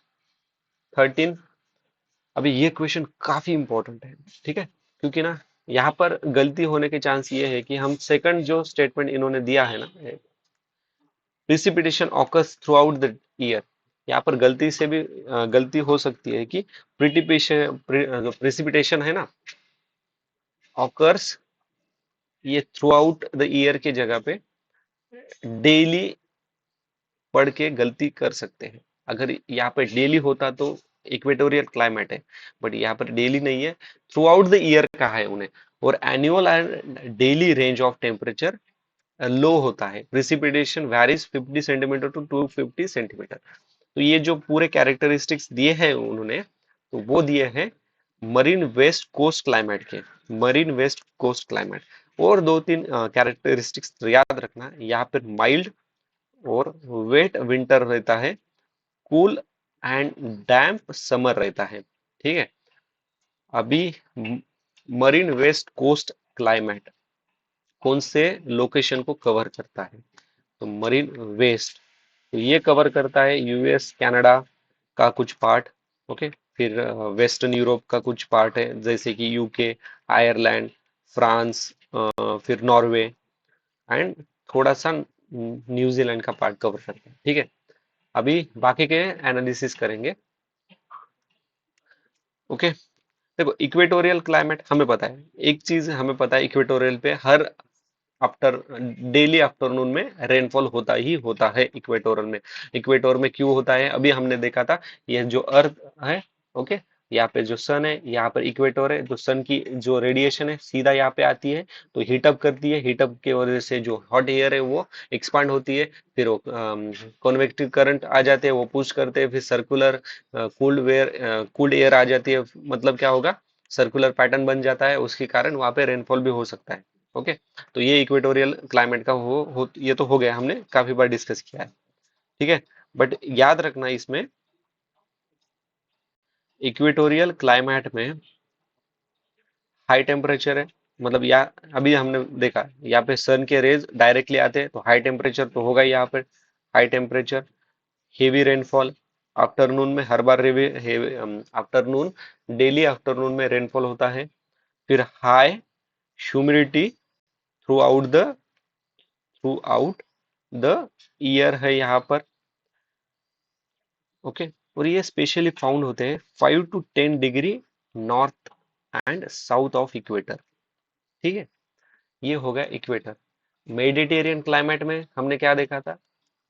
13। अभी ये क्वेश्चन काफी इंपॉर्टेंट है, ठीक है, क्योंकि ना यहाँ पर गलती होने के चांस ये है कि हम सेकंड जो स्टेटमेंट इन्होंने दिया है ना, precipitation occurs through out the year, यहाँ पर गलती से भी गलती हो सकती है कि प्रिसिपिटेशन है ना, ऑकर्स, ये थ्रू आउट द ईयर के जगह पे डेली पढ़ के गलती कर सकते हैं। अगर यहाँ पे डेली होता तो इक्वेटोरियल क्लाइमेट है, बट यहाँ पर डेली नहीं है, थ्रू आउट द ईयर कहा है उन्हें। और annual and daily range of temperature low होता है। Precipitation varies 50 centimetre to 250 centimetre. तो ये जो पूरे कैरेक्टरिस्टिक्स दिए हैं उन्होंने, तो वो दिए हैं मरीन वेस्ट कोस्ट क्लाइमेट के, मरीन वेस्ट कोस्ट क्लाइमेट। और दो तीन कैरेक्टरिस्टिक्स याद रखना, यहाँ पर माइल्ड और वेट विंटर रहता है, कूल एंड डैम्प समर रहता है। ठीक है, अभी मरीन वेस्ट कोस्ट क्लाइमेट कौन से लोकेशन को कवर करता है? तो मरीन वेस्ट, तो ये कवर करता है यूएस कनाडा का कुछ पार्ट। ओके, फिर वेस्टर्न यूरोप का कुछ पार्ट है, जैसे कि यूके, आयरलैंड, फ्रांस, फिर नॉर्वे एंड थोड़ा सा न्यूजीलैंड का पार्ट कवर करता है। ठीक है, अभी बाकी के एनालिसिस करेंगे। ओके, देखो इक्वेटोरियल क्लाइमेट हमें पता है, एक चीज हमें पता है, इक्वेटोरियल पे हर आफ्टर डेली आफ्टरनून में रेनफॉल होता ही होता है इक्वेटोरियल में। इक्वेटोर में क्यों होता है? अभी हमने देखा था, ये जो अर्थ है, ओके, यहाँ पे जो सन है, यहाँ पर इक्वेटर है, तो सन की जो रेडिएशन है सीधा यहाँ पे आती है, तो हीटअप करती है। हीटअप की वजह से जो हॉट एयर है वो एक्सपांड होती है, फिर वो कॉन्वेक्टिव करंट आ जाते हैं, वो पुश करते हैं, फिर सर्कुलर कूल्ड एयर आ जाती है। मतलब क्या होगा, सर्कुलर पैटर्न बन जाता है, उसके कारण वहां पे रेनफॉल भी हो सकता है। ओके, तो ये इक्वेटोरियल क्लाइमेट का ये तो हो गया, हमने काफी बार डिस्कस किया है। ठीक है, बट याद रखना इसमें, इक्वेटोरियल क्लाइमेट में हाई टेम्परेचर है, मतलब या अभी हमने देखा यहाँ पे सन के रेज डायरेक्टली आते हैं, तो हाई टेम्परेचर तो होगा ही यहाँ पर। High temperature, heavy rainfall, afternoon में हर बार आफ्टरनून, डेली आफ्टरनून में रेनफॉल होता है। फिर high humidity through out the year है यहाँ पर। ओके, और ये स्पेशली फाउंड होते हैं 5 to 10 degree north and south of equator. ठीक है, ये हो गया इक्वेटर। मेडिटेरियन क्लाइमेट में हमने क्या देखा था?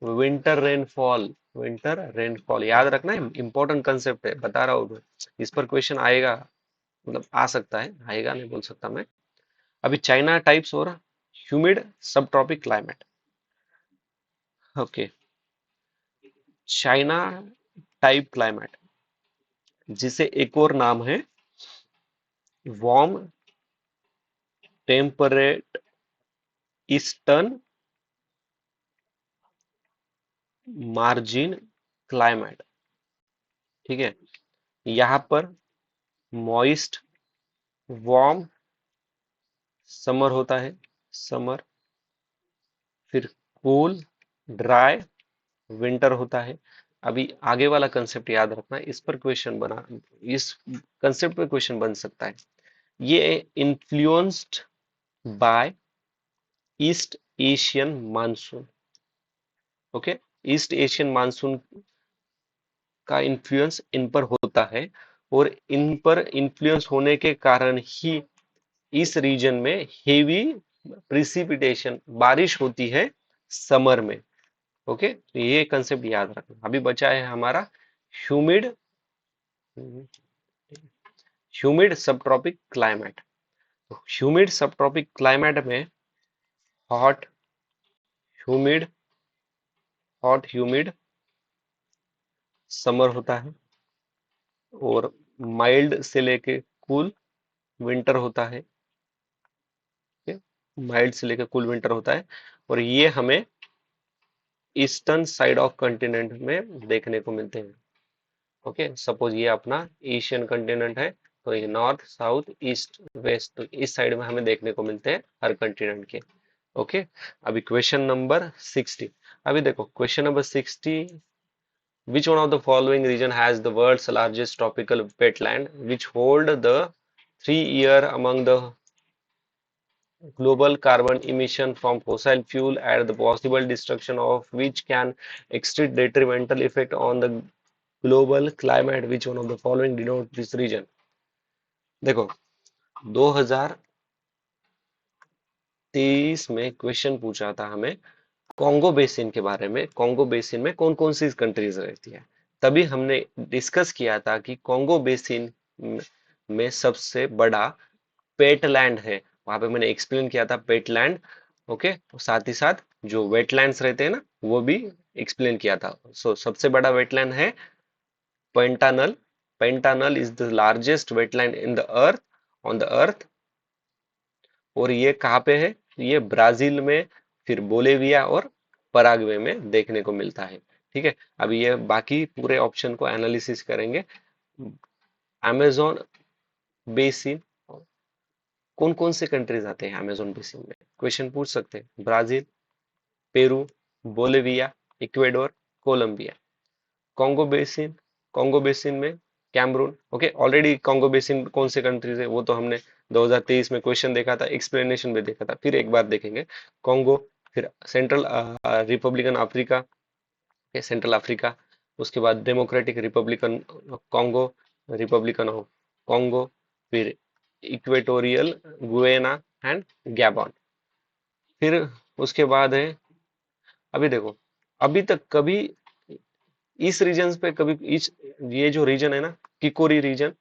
Winter rainfall. विंटर रेनफॉल याद रखना है, इंपॉर्टेंट कंसेप्ट है, बता रहा हूँ मैं। इस पर क्वेश्चन आएगा, मतलब आ सकता है, आएगा नहीं बोल सकता मैं। अभी चाइना टाइप्स और humid sub tropic climate. Okay, China type climate, जिसे एक और नाम है warm temperate eastern margin climate. ठीक है, यहाँ पर मॉइस्ट वार्म समर होता है, समर, फिर कूल ड्राई विंटर होता है। अभी आगे वाला कंसेप्ट याद रखना, इस पर क्वेश्चन बना, इस कंसेप्ट पे क्वेश्चन बन सकता है। ये influenced by east Asian monsoon. Okay, east Asian monsoon का इन्फ्लुएंस इन पर होता है, और इन पर इन्फ्लुएंस होने के कारण ही इस रीजन में हेवी प्रिसिपिटेशन, बारिश होती है समर में। ओके, तो ये कंसेप्ट याद रखना। अभी बचा है हमारा humid, humid sub tropic climate. Humid sub tropic climate में hot humid hot humid summer होता है, और माइल्ड से लेके कूल विंटर होता है। माइल्ड से लेकर कूल विंटर होता है, और ये हमें ईस्टर्न साइड ऑफ कंटिनेंट में देखने को मिलते हैं। ओके, सपोज ये अपना एशियन कंटिनेंट है, तो ये नॉर्थ साउथ ईस्ट वेस्ट, तो इस साइड में हमें देखने को मिलते हैं हर कंटिनेंट के। ओके, अभी क्वेश्चन नंबर 60। अभी देखो question number 60, which one of the following region has the world's largest tropical wetland which hold the 3 year among the global carbon emission from fossil fuel and the possible destruction of which can exert detrimental effect on the global climate, which one of the following denote this region? देखो 2023 में question पूछा था हमें Congo basin के बारे में, Congo basin में कौन कौन सी कंट्रीज रहती है। तभी हमने डिस्कस किया था कि कॉन्गो बेसिन में सबसे बड़ा पेटलैंड है। वहां पे मैंने एक्सप्लेन किया था पेटलैंड। ओके, साथ ही साथ जो वेटलैंड्स रहते हैं ना, वो भी एक्सप्लेन किया था। सो सबसे बड़ा वेटलैंड है पेंटानल। पेंटानल is the largest wetland in the earth, on the earth. और ये कहाँ पे है? ये ब्राजील में, फिर बोलेविया और पराग्वे में देखने को मिलता है। ठीक है, अभी ये बाकी पूरे ऑप्शन को एनालिसिस करेंगे। अमेजोन बेसिन, कौन कौन से कंट्रीज आते हैं अमेजोन बेसिन में? क्वेश्चन पूछ सकते हैं। Brazil, Peru, Bolivia, Ecuador, Colombia. Congo basin, Congo basin में Cameroon. Okay, already Congo basin कौन से कंट्रीज है वो तो हमने 2023 में क्वेश्चन देखा था, एक्सप्लेनेशन में देखा था, फिर एक बार देखेंगे। कॉन्गो, फिर central Republican Africa, central Africa, उसके बाद democratic Republican Congo, Republican of Congo, फिर इक्वेटोरियल गुएना एंड गैबॉन। फिर उसके बाद है, अभी देखो, अभी तक कभी इस रीजन पे कभी इस, ये जो रीजन है ना, किकोरी रीजन,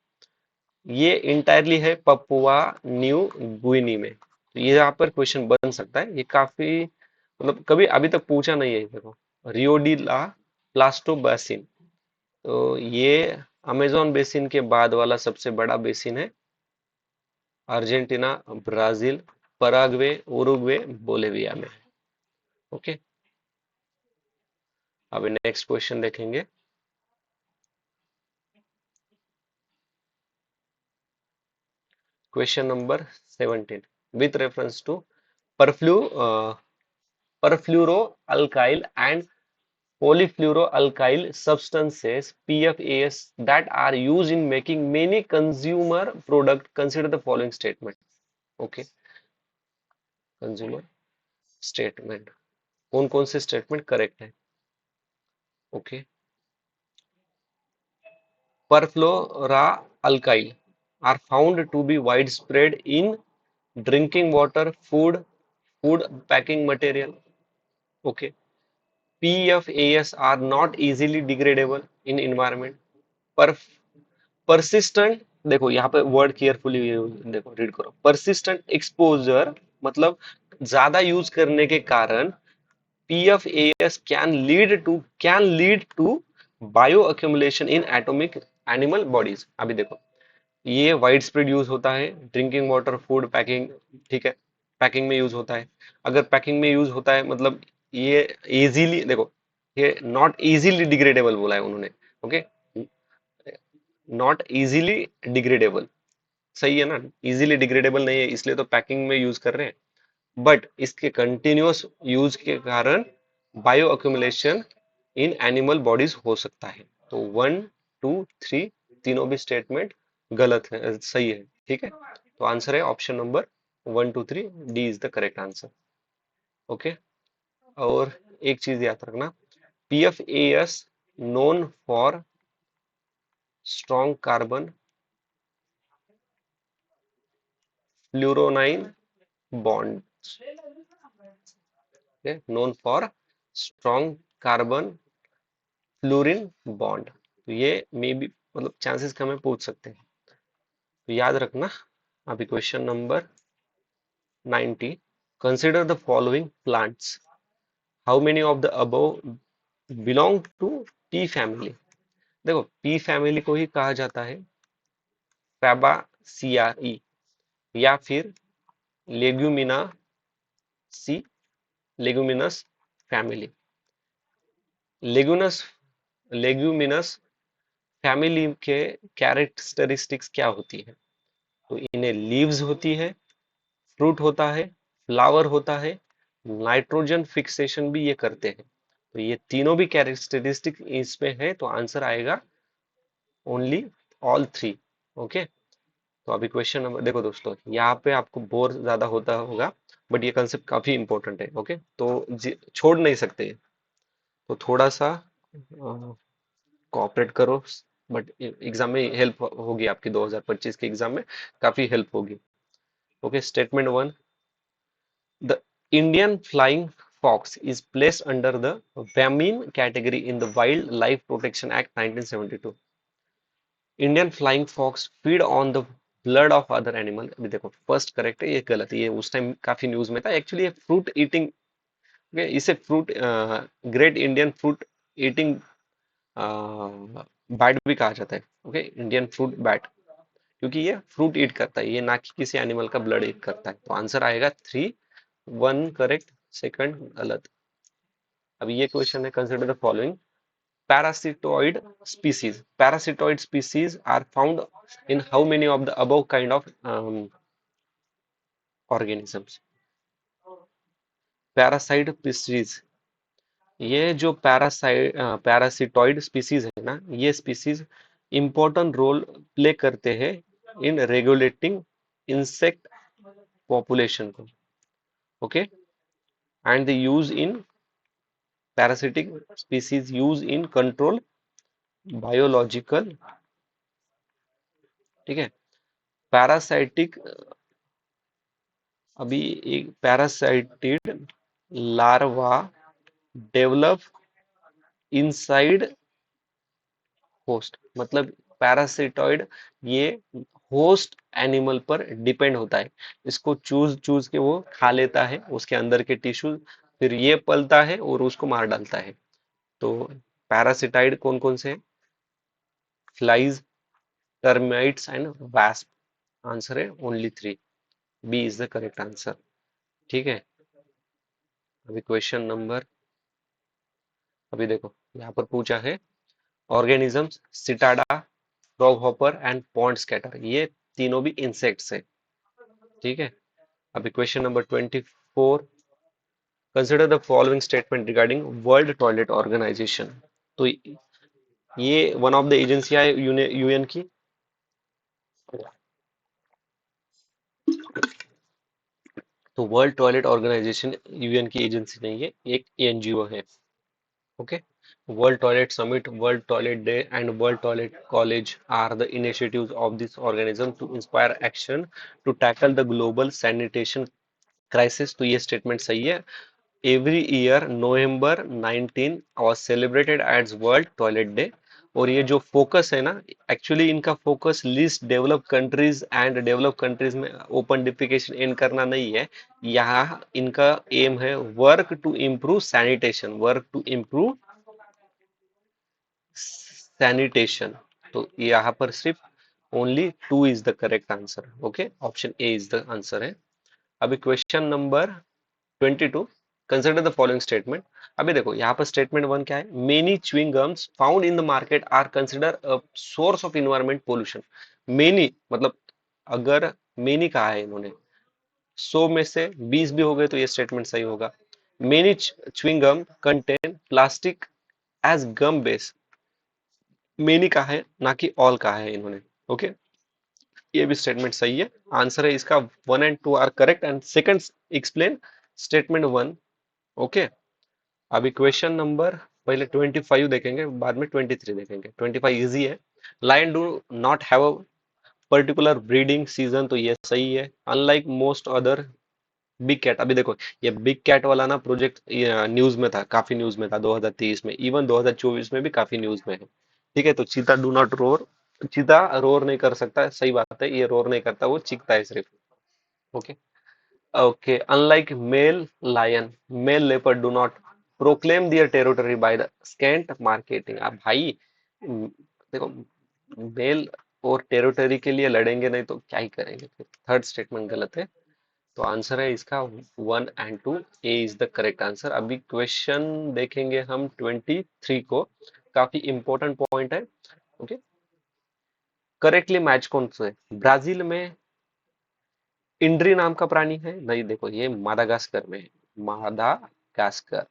ये इंटायरली है पपुआ न्यू गुइनी में। तो ये यहाँ पर क्वेश्चन बन सकता है, ये काफी मतलब कभी अभी तक पूछा नहीं है। देखो, रियो डी ला प्लास्टो बेसिन, तो ये अमेजोन बेसिन के बाद वाला सबसे बड़ा बेसिन है। Argentina, Brazil, Paraguay, Uruguay, Bolivia में। ओके, अब नेक्स्ट क्वेश्चन देखेंगे। Question number 17, with reference to perfluoro perfluoroalkyl and polyfluoroalkyl substances PFAS that are used in making many consumer product, consider the following statement. Okay, consumer statement, कौन कौन से statement correct है? Okay, perfluoroalkyl are found to be widespread in drinking water, food packing material. Okay, PFAS are not easily degradable in environment. पर persistent, देखो यहाँ पे word carefully देखो, read करो। persistent exposure मतलब ज्यादा यूज करने के कारण PFAS can lead to bio accumulation in atomic animal bodies। अभी देखो, ये वाइड स्प्रेड यूज होता है ड्रिंकिंग वाटर, फूड पैकिंग। ठीक है, पैकिंग में यूज होता है। अगर पैकिंग में यूज होता है मतलब ये इजीली, देखो ये नॉट इजीली डिग्रेडेबल बोला है उन्होंने। ओके, नॉट इजीली डिग्रेडेबल, सही है ना? इजीली डिग्रेडेबल नहीं है, इसलिए तो पैकिंग में यूज कर रहे हैं। बट इसके कंटिन्यूअस यूज के कारण bio accumulation in animal bodies हो सकता है। तो 1 2 3 तीनों भी स्टेटमेंट गलत है, सही है। ठीक है, तो आंसर है option number 1 2 3, D is the correct answer. Okay. और एक चीज याद रखना, PFAS known for strong carbon fluorine bond, known for strong carbon fluorine bond. तो ये मे बी मतलब चांसेस कम है, पूछ सकते हैं, तो याद रखना। अभी question number 90, consider the following plants, how many of the above belong to tea family. देखो पी फैमिली को ही कहा जाता है फैबासियाई या फिर Leguminosae, leguminous family. Leguminous leguminous family के कैरेक्टरिस्टिक्स क्या होती है? तो इन्हें लीव्स होती है, फ्रूट होता है, फ्लावर होता है, नाइट्रोजन फिक्सेशन भी ये करते हैं। तो ये तीनों भी कैरेक्टरिस्टिक इसमें है, तो आंसर आएगा ओनली ऑल थ्री। ओके। तो अभी क्वेश्चन नंबर देखो दोस्तों, यहाँ पे आपको बोर ज्यादा होता होगा, बट ये कंसेप्ट काफी इंपॉर्टेंट है। ओके, तो छोड़ नहीं सकते, तो थोड़ा सा कोऑपरेट करो, बट एग्जाम में हेल्प होगी आपकी, 2025 के एग्जाम में काफी हेल्प होगी। Okay, statement one, the Indian flying fox is placed under the vermin category in the wildlife protection act 1972। Indian flying fox feed on the blood of other animal. अभी देखो first correct है, ये गलत है, ये उस time काफी news में था एक्चुअली। ये फ्रूट ईटिंग, इसे fruit great Indian fruit eating bat भी कहा जाता है। ओके, इंडियन फ्रूट बैट, क्योंकि ये फ्रूट ईट करता है, ये ना कि किसी एनिमल का ब्लड ईट करता है। तो आंसर आएगा थ्री, वन करेक्ट, सेकंड गलत। अब ये क्वेश्चन है, consider the following parasitoid species. Parasitoid species are found in how many of the above kind of organisms? Parasite species, ये जो पैरासिटॉइड स्पीसीज है ना, ये स्पीसीज इंपॉर्टेंट रोल प्ले करते हैं इन रेगुलेटिंग इंसेक्ट पॉपुलेशन को। Okay, and the use in parasitic species use in control biological, ठीक है। पैरासाइटिक, अभी एक पैरासाइटिड लार्वा डेवलप इनसाइड होस्ट, मतलब पैरासिटॉइड ये होस्ट एनिमल पर डिपेंड होता है, इसको चूज चूज के वो खा लेता है उसके अंदर के टिश्यू, फिर ये पलता है और उसको मार डालता है। तो पैरासिटाइड कौन कौन से हैं? Flies, termites and wasp. Answer है only three, B is the correct answer. ठीक है, अभी क्वेश्चन नंबर, अभी देखो यहाँ पर पूछा है organisms cicada, frog hopper and pond skater, ये तीनों भी इंसेक्ट्स है। ठीक है, अभी question number 24, consider the following statement regarding world toilet organization. तो ये वन ऑफ द एजेंसियां है यूएन की। तो वर्ल्ड टॉयलेट ऑर्गेनाइजेशन यूएन की एजेंसी नहीं है, एक एनजीओ है। Okay, World Toilet Summit, World Toilet Day and World Toilet College are the initiatives of this organism to inspire action to tackle the global sanitation crisis. तो ये statement सही है। Every year November 19 was celebrated as World Toilet Day. और ये जो focus है ना, actually इनका focus least develop countries and develop countries में ओपन डिफिकेशन एंड करना नहीं है। यहाँ इनका एम है work to improve sanitation, work to improve sanitation. तो यहाँ पर सिर्फ only two is the correct answer. Okay, option A is the answer है। अभी question number 22, consider the following statement. अभी देखो यहाँ पर स्टेटमेंट वन क्या है, many chewing gums found in the market are consider a source of environment pollution. Many मतलब, अगर मेनी कहा है इन्होंने, 100 में से 20 भी हो गए तो ये स्टेटमेंट सही होगा। Many chewing gum contain plastic as gum base, many कहा है ना कि ऑल कहा है इन्होंने। ओके, ये भी स्टेटमेंट सही है। आंसर है इसका one and two are correct, and second explain statement one. Okay, अभी क्वेश्चन नंबर, पहले 25 देखेंगे, बाद में 23 देखेंगे। 25 इजी है। Lion do not have a particular breeding season, तो ये सही है। Unlike most other big cat, अभी देखो ये बिग कैट वाला ना प्रोजेक्ट न्यूज में था, काफी न्यूज में था 2023 में, इवन 2024 में भी काफी न्यूज में है। ठीक है, तो चीता डू नॉट रोर, चीता रोर नहीं कर सकता, सही बात है, ये रोर नहीं करता, वो चीखता है सिर्फ। Okay. Okay, unlike male lion, male leopard do not proclaim their territory by the scent marketing. आप भाई, देखो, मेल और टेरिटरी के लिए लड़ेंगे नहीं तो क्या ही करेंगे फिर। थर्ड स्टेटमेंट गलत है, तो आंसर है इसका 1 and 2, A is the correct answer. अभी क्वेश्चन देखेंगे हम 23 को, काफी इंपॉर्टेंट पॉइंट है। ओके, करेक्टली मैच कौन सा है? ब्राजील में इंड्री नाम का प्राणी है? नहीं, देखो ये मादागास्कर में है, मादागास्कर।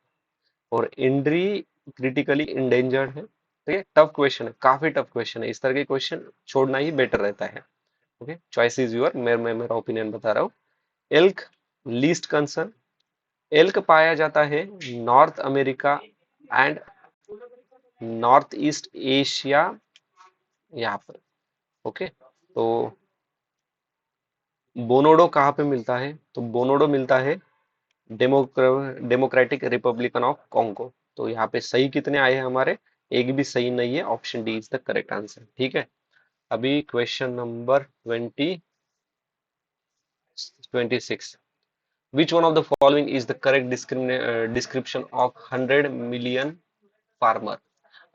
और इंड्री क्रिटिकली इंडेंजर्ड है। तो ये टफ क्वेश्चन है, काफी टफ क्वेश्चन है, इस तरह के क्वेश्चन छोड़ना ही बेटर रहता है। ओके, चॉइस इज यूर, मैं मेरा ओपिनियन बता रहा हूँ। एल्क, लीस्ट कंसर्न, एल्क पाया जाता है north America and north east Asia, यहाँ पर। ओके, तो बोनोडो कहाँ पे मिलता है? तो बोनोडो मिलता है डेमोक्रेटिक रिपब्लिकन ऑफ कॉन्गो। तो यहाँ पे सही कितने आए हैं हमारे? एक भी सही नहीं है, option D is the correct answer. ठीक है, अभी question number 26, which one of the following is the correct description of 100 million farmer?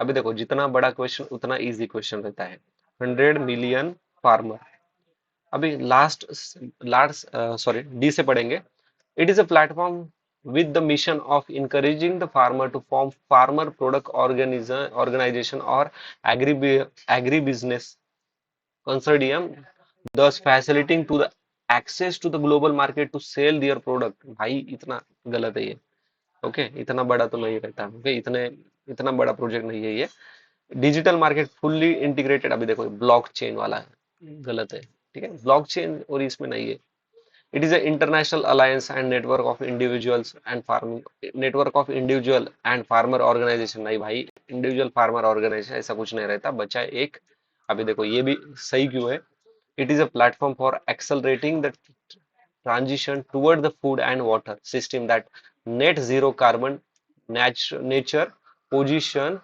अभी देखो, जितना बड़ा क्वेश्चन उतना इजी क्वेश्चन रहता है। 100 मिलियन फार्मर, अभी लास्ट लास्ट सॉरी, डी से पढ़ेंगे। It is a platform with the mission of encouraging the farmer to form farmer product organization or agri agribusiness consortium, thus facilitating to the access to the global market to sell their product। भाई इतना गलत है ये। Okay, इतना बड़ा तो नहीं रहता। ओके, इतना बड़ा प्रोजेक्ट नहीं है ये। डिजिटल मार्केट फुल्ली इंटीग्रेटेड, अभी देखो ब्लॉकचेन वाला है, गलत है। ठीक है, ब्लॉकचेन और इसमें नहीं है। It is an international alliance and network of individual and farmer organization। नहीं भाई, इंडिविजुअल फार्मर ऑर्गेनाइजेशन ऐसा कुछ नहीं रहता, बचा है एक। अभी देखो ये भी सही क्यों है? It is a platform for accelerating the transition toward the food and water system that net zero carbon nature position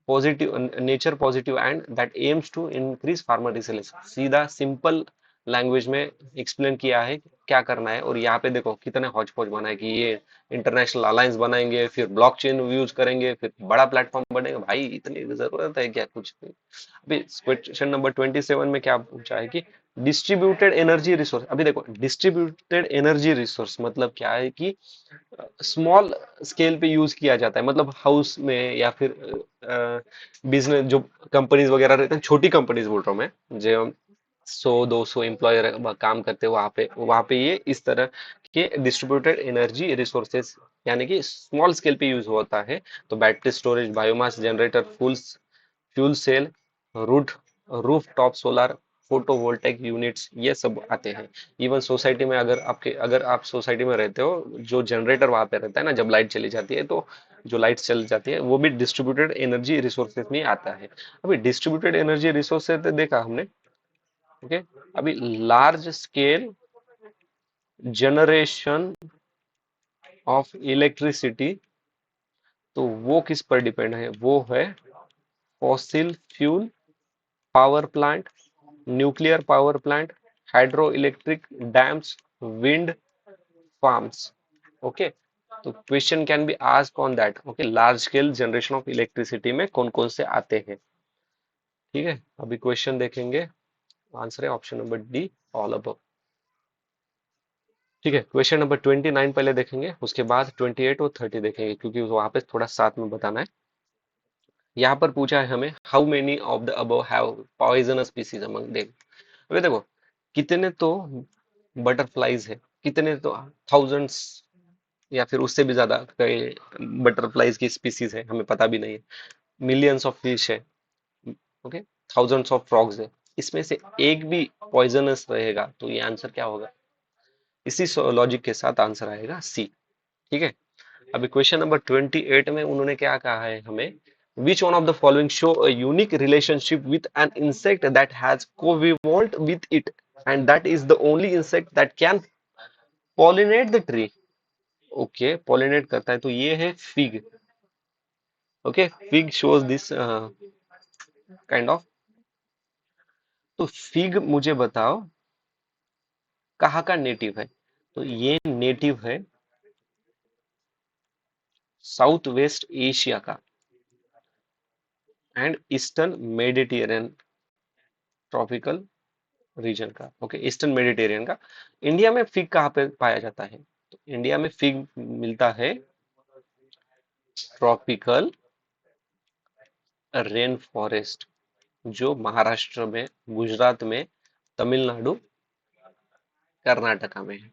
positive, nature positive and that aims to increase farmer resilience. सीधा सिंपल लैंग्वेज में explain किया है क्या करना है। और यहाँ पे देखो कितने हौच पौच बना है कि ये इंटरनेशनल अलायंस बनाएंगे, फिर ब्लॉकचेन यूज करेंगे, फिर बड़ा प्लेटफॉर्म बनेगा। भाई इतनी जरूरत है क्या? कुछ नहीं। अभी क्वेश्चन नंबर 27 में क्या पूछा है कि डिस्ट्रीब्यूटेड एनर्जी रिसोर्स। अभी देखो डिस्ट्रीब्यूटेड एनर्जी रिसोर्स मतलब क्या है कि स्मॉल स्केल पे यूज किया जाता है, मतलब हाउस में या फिर बिजनेस, जो कंपनीज वगैरह रहते हैं, छोटी कंपनीज बोल रहा हूँ मैं, जो 100-200 एम्प्लॉय काम करते हैं, वहां पे ये इस तरह के डिस्ट्रीब्यूटेड एनर्जी रिसोर्सेज यानी कि स्मॉल स्केल पे यूज होता है। तो battery storage, biomass generator, fuel cell, root roof top solar photovoltaic units, ये सब आते हैं। इवन सोसाइटी में, अगर आप सोसाइटी में रहते हो, जो जनरेटर वहां पे रहता है ना, जब लाइट चली जाती है तो जो लाइट चल जाती है वो भी डिस्ट्रीब्यूटेड एनर्जी रिसोर्सेज में आता है। अभी डिस्ट्रीब्यूटेड एनर्जी रिसोर्सेज देखा हमने। ओके, अभी large scale generation of electricity, तो वो किस पर डिपेंड है? वो है fossil fuel power plant, nuclear power plant, hydro electric dams, wind farms. Okay, तो question can be asked on that. Okay, large scale generation of electricity में कौन कौन से आते हैं? ठीक है, अभी क्वेश्चन देखेंगे, आंसर है option number D, all above. ठीक है, क्वेश्चन नंबर 29 पहले देखेंगे, उसके बाद 28 और 30 देखेंगे, क्योंकि वहां पे थोड़ा साथ में बताना है। यहाँ पर पूछा है हमें, how many of the above have poisonous species among them. अबे देखो, कितने तो बटरफ्लाईज है, कितने तो थाउजेंड्स या फिर उससे भी ज्यादा कई बटरफ्लाईज की स्पीसीज है, हमें पता भी नहीं है। मिलियंस ऑफ फिश है। ओके, थाउजेंड्स ऑफ फ्रॉग्स है। इसमें से एक भी पॉइजनस रहेगा तो ये आंसर क्या होगा? इसी लॉजिक के साथ आंसर आएगा सी। ठीक है, अभी क्वेश्चन नंबर 28 में उन्होंने क्या कहा है हमें, which one of the following show a unique relationship with an insect that has coevolved with it and that is the only insect that can pollinate the tree. Okay, pollinate करता है तो ये है fig. Okay, fig shows this kind of. तो fig मुझे बताओ कहाँ का नेटिव है। तो ये नेटिव है साउथ वेस्ट एशिया का and eastern Mediterranean tropical region का। ओके, ईस्टर्न मेडिटेरियन का। इंडिया में फिग कहाँ पे पाया जाता है? तो इंडिया में फिग मिलता है ट्रॉपिकल रेन फॉरेस्ट, जो महाराष्ट्र में, गुजरात में, तमिलनाडु, कर्नाटका में है।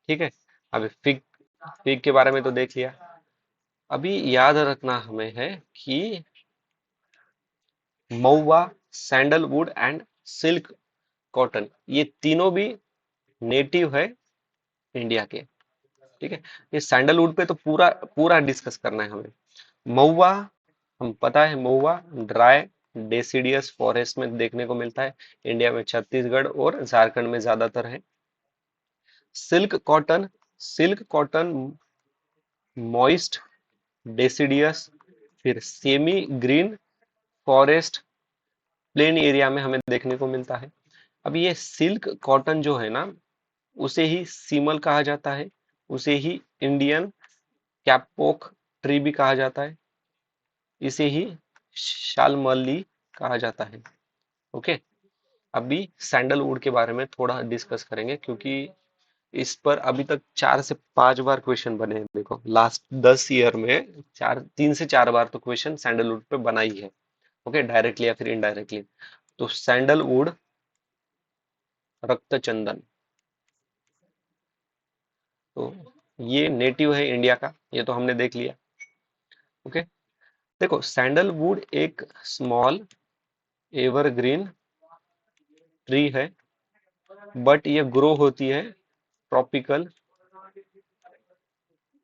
ठीक है, अभी फिग, फिग के बारे में तो देख लिया। अभी याद रखना हमें है कि महुआ, सैंडलवुड एंड सिल्क कॉटन, ये तीनों भी नेटिव है इंडिया के। ठीक है, ये सैंडलवुड पे तो पूरा पूरा डिस्कस करना है हमें। महुआ, हम पता है महुआ ड्राई डेसिडियस फॉरेस्ट में देखने को मिलता है। इंडिया में छत्तीसगढ़ और झारखंड में ज्यादातर है। Silk cotton, silk cotton moist deciduous, फिर semi green forest plain area में हमें देखने को मिलता है। अब ये सिल्क कॉटन जो है ना, उसे ही सीमल कहा जाता है, उसे ही इंडियन कैपपोक ट्री भी कहा जाता है, इसे ही शालमली कहा जाता है। ओके, अभी सैंडलवुड के बारे में थोड़ा डिस्कस करेंगे, क्योंकि इस पर अभी तक 4 से 5 बार क्वेश्चन बने हैं। देखो लास्ट 10 ईयर में 3 से 4 बार तो क्वेश्चन सैंडलवुड पे बना ही है। ओके, डायरेक्टली या फिर इनडायरेक्टली। तो सैंडलवुड, रक्तचंदन, तो ये नेटिव है इंडिया का, ये तो हमने देख लिया। ओके, देखो सैंडलवुड एक स्मॉल एवरग्रीन ट्री है, बट ये ग्रो होती है ट्रॉपिकल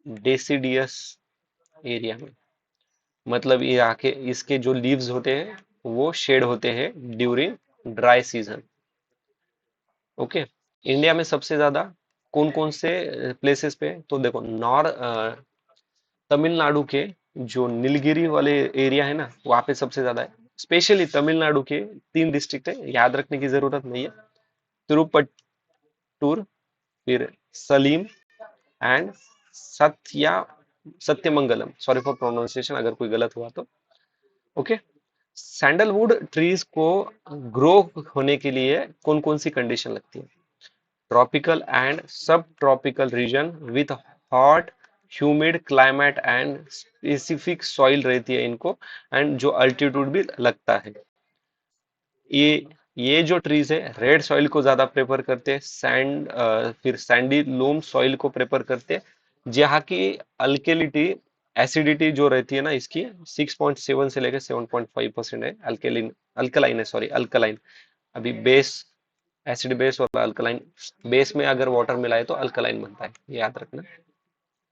डेसिडियस एरिया में। मतलब ये आके इसके जो लीव्स होते हैं वो शेड होते हैं during dry season. Okay, India में सबसे ज्यादा कौन कौन से प्लेसेस पे? तो देखो तमिलनाडु के जो नीलगिरी वाले एरिया है ना, वहाँ पे सबसे ज्यादा है। स्पेशली तमिलनाडु के 3 डिस्ट्रिक्ट है, याद रखने की जरूरत नहीं है। तिरुपट्टूर, फिर Salim and Satya Sathyamangalam. Sorry for pronunciation अगर कोई गलत हुआ तो। ओके, सैंडलवुड ट्रीज को ग्रो होने के लिए कौन कौन सी कंडीशन लगती है? ट्रॉपिकल एंड सब tropical region with hot humid climate and specific soil रहती है इनको, एंड जो अल्टीट्यूड भी लगता है। ये जो ट्रीज है रेड सॉइल को ज्यादा प्रेफर करते हैं, फिर सैंडी लूम सॉइल को प्रेफर करते हैं, जहाँ की अल्केलिटी, एसिडिटी जो रहती है ना इसकी 6.7 से लेकर 7.5% है। अल्केलिन, अल्कलाइन है, सॉरी अल्कलाइन। अभी बेस, एसिड बेस और अल्कलाइन, बेस में अगर वाटर मिलाए तो अल्कलाइन बनता है, ये याद रखना।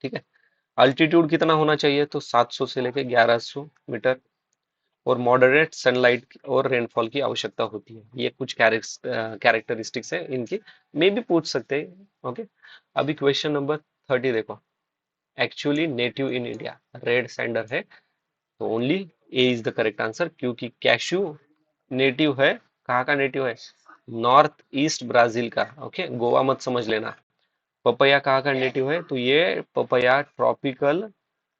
ठीक है, अल्टीट्यूड कितना होना चाहिए? तो 700 से लेकर 1100 मीटर, और मॉडरेट सनलाइट और रेनफॉल की आवश्यकता होती है। ये कुछ कैरेक्टरिस्टिक्स है इनकी, मे भी पूछ सकते हैं। ओके, अभी क्वेश्चन नंबर 30 देखो। Actually native in India red sander है, तो only A is the correct answer, क्योंकि कैशू नेटिव है। कहाँ का नेटिव है? नॉर्थ ईस्ट ब्राजील का। ओके, गोवा मत समझ लेना। पपया कहाँ का नेटिव है? तो ये papaya tropical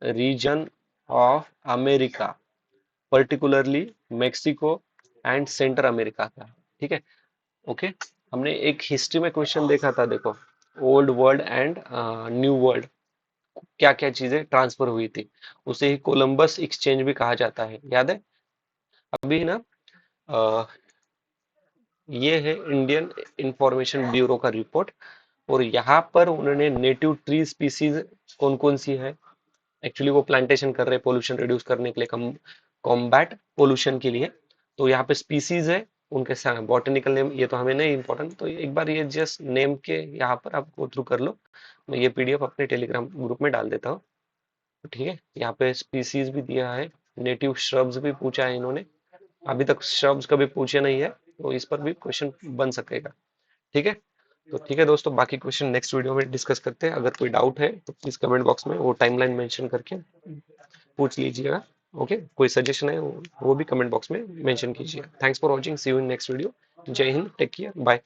region of America, particularly Mexico and central America का। ठीक है, ओके। हमने एक हिस्ट्री में क्वेश्चन देखा था, देखो old world and new world क्या क्या चीजें ट्रांसफर हुई थी, उसे ही कोलंबस एक्सचेंज भी कहा जाता है, याद है? अभी ना अ, ये है इंडियन इंफॉर्मेशन ब्यूरो का रिपोर्ट, और यहाँ पर उन्होंने नेटिव ट्री स्पीसीज कौन कौन सी है, एक्चुअली वो प्लांटेशन कर रहे हैं पोल्यूशन रिड्यूस करने के लिए, कम कॉम्बैट पोल्यूशन के लिए। तो यहाँ पे स्पीसीज है, उनके बॉटनिकल नेम ये तो हमें नहीं इंपॉर्टेंट, तो एक बार ये जस्ट नेम के यहाँ पर आप गो थ्रू कर लो। मैं ये पीडीएफ अपने टेलीग्राम ग्रुप में डाल देता हूँ। ठीक है, यहाँ पे स्पीसीज भी दिया है, नेटिव श्रब्स भी पूछा है इन्होंने, अभी तक श्रब्स कभी पूछे नहीं है, तो इस पर भी क्वेश्चन बन सकेगा। ठीक है, तो ठीक है दोस्तों, बाकी क्वेश्चन नेक्स्ट वीडियो में डिस्कस करते हैं। अगर कोई डाउट है तो प्लीज कमेंट बॉक्स में वो टाइमलाइन मेंशन करके पूछ लीजिएगा। ओके, कोई सजेशन है वो भी कमेंट बॉक्स में मेंशन कीजिए। Thanks for watching, see you in next video. जय हिंद, टेक केयर, बाय।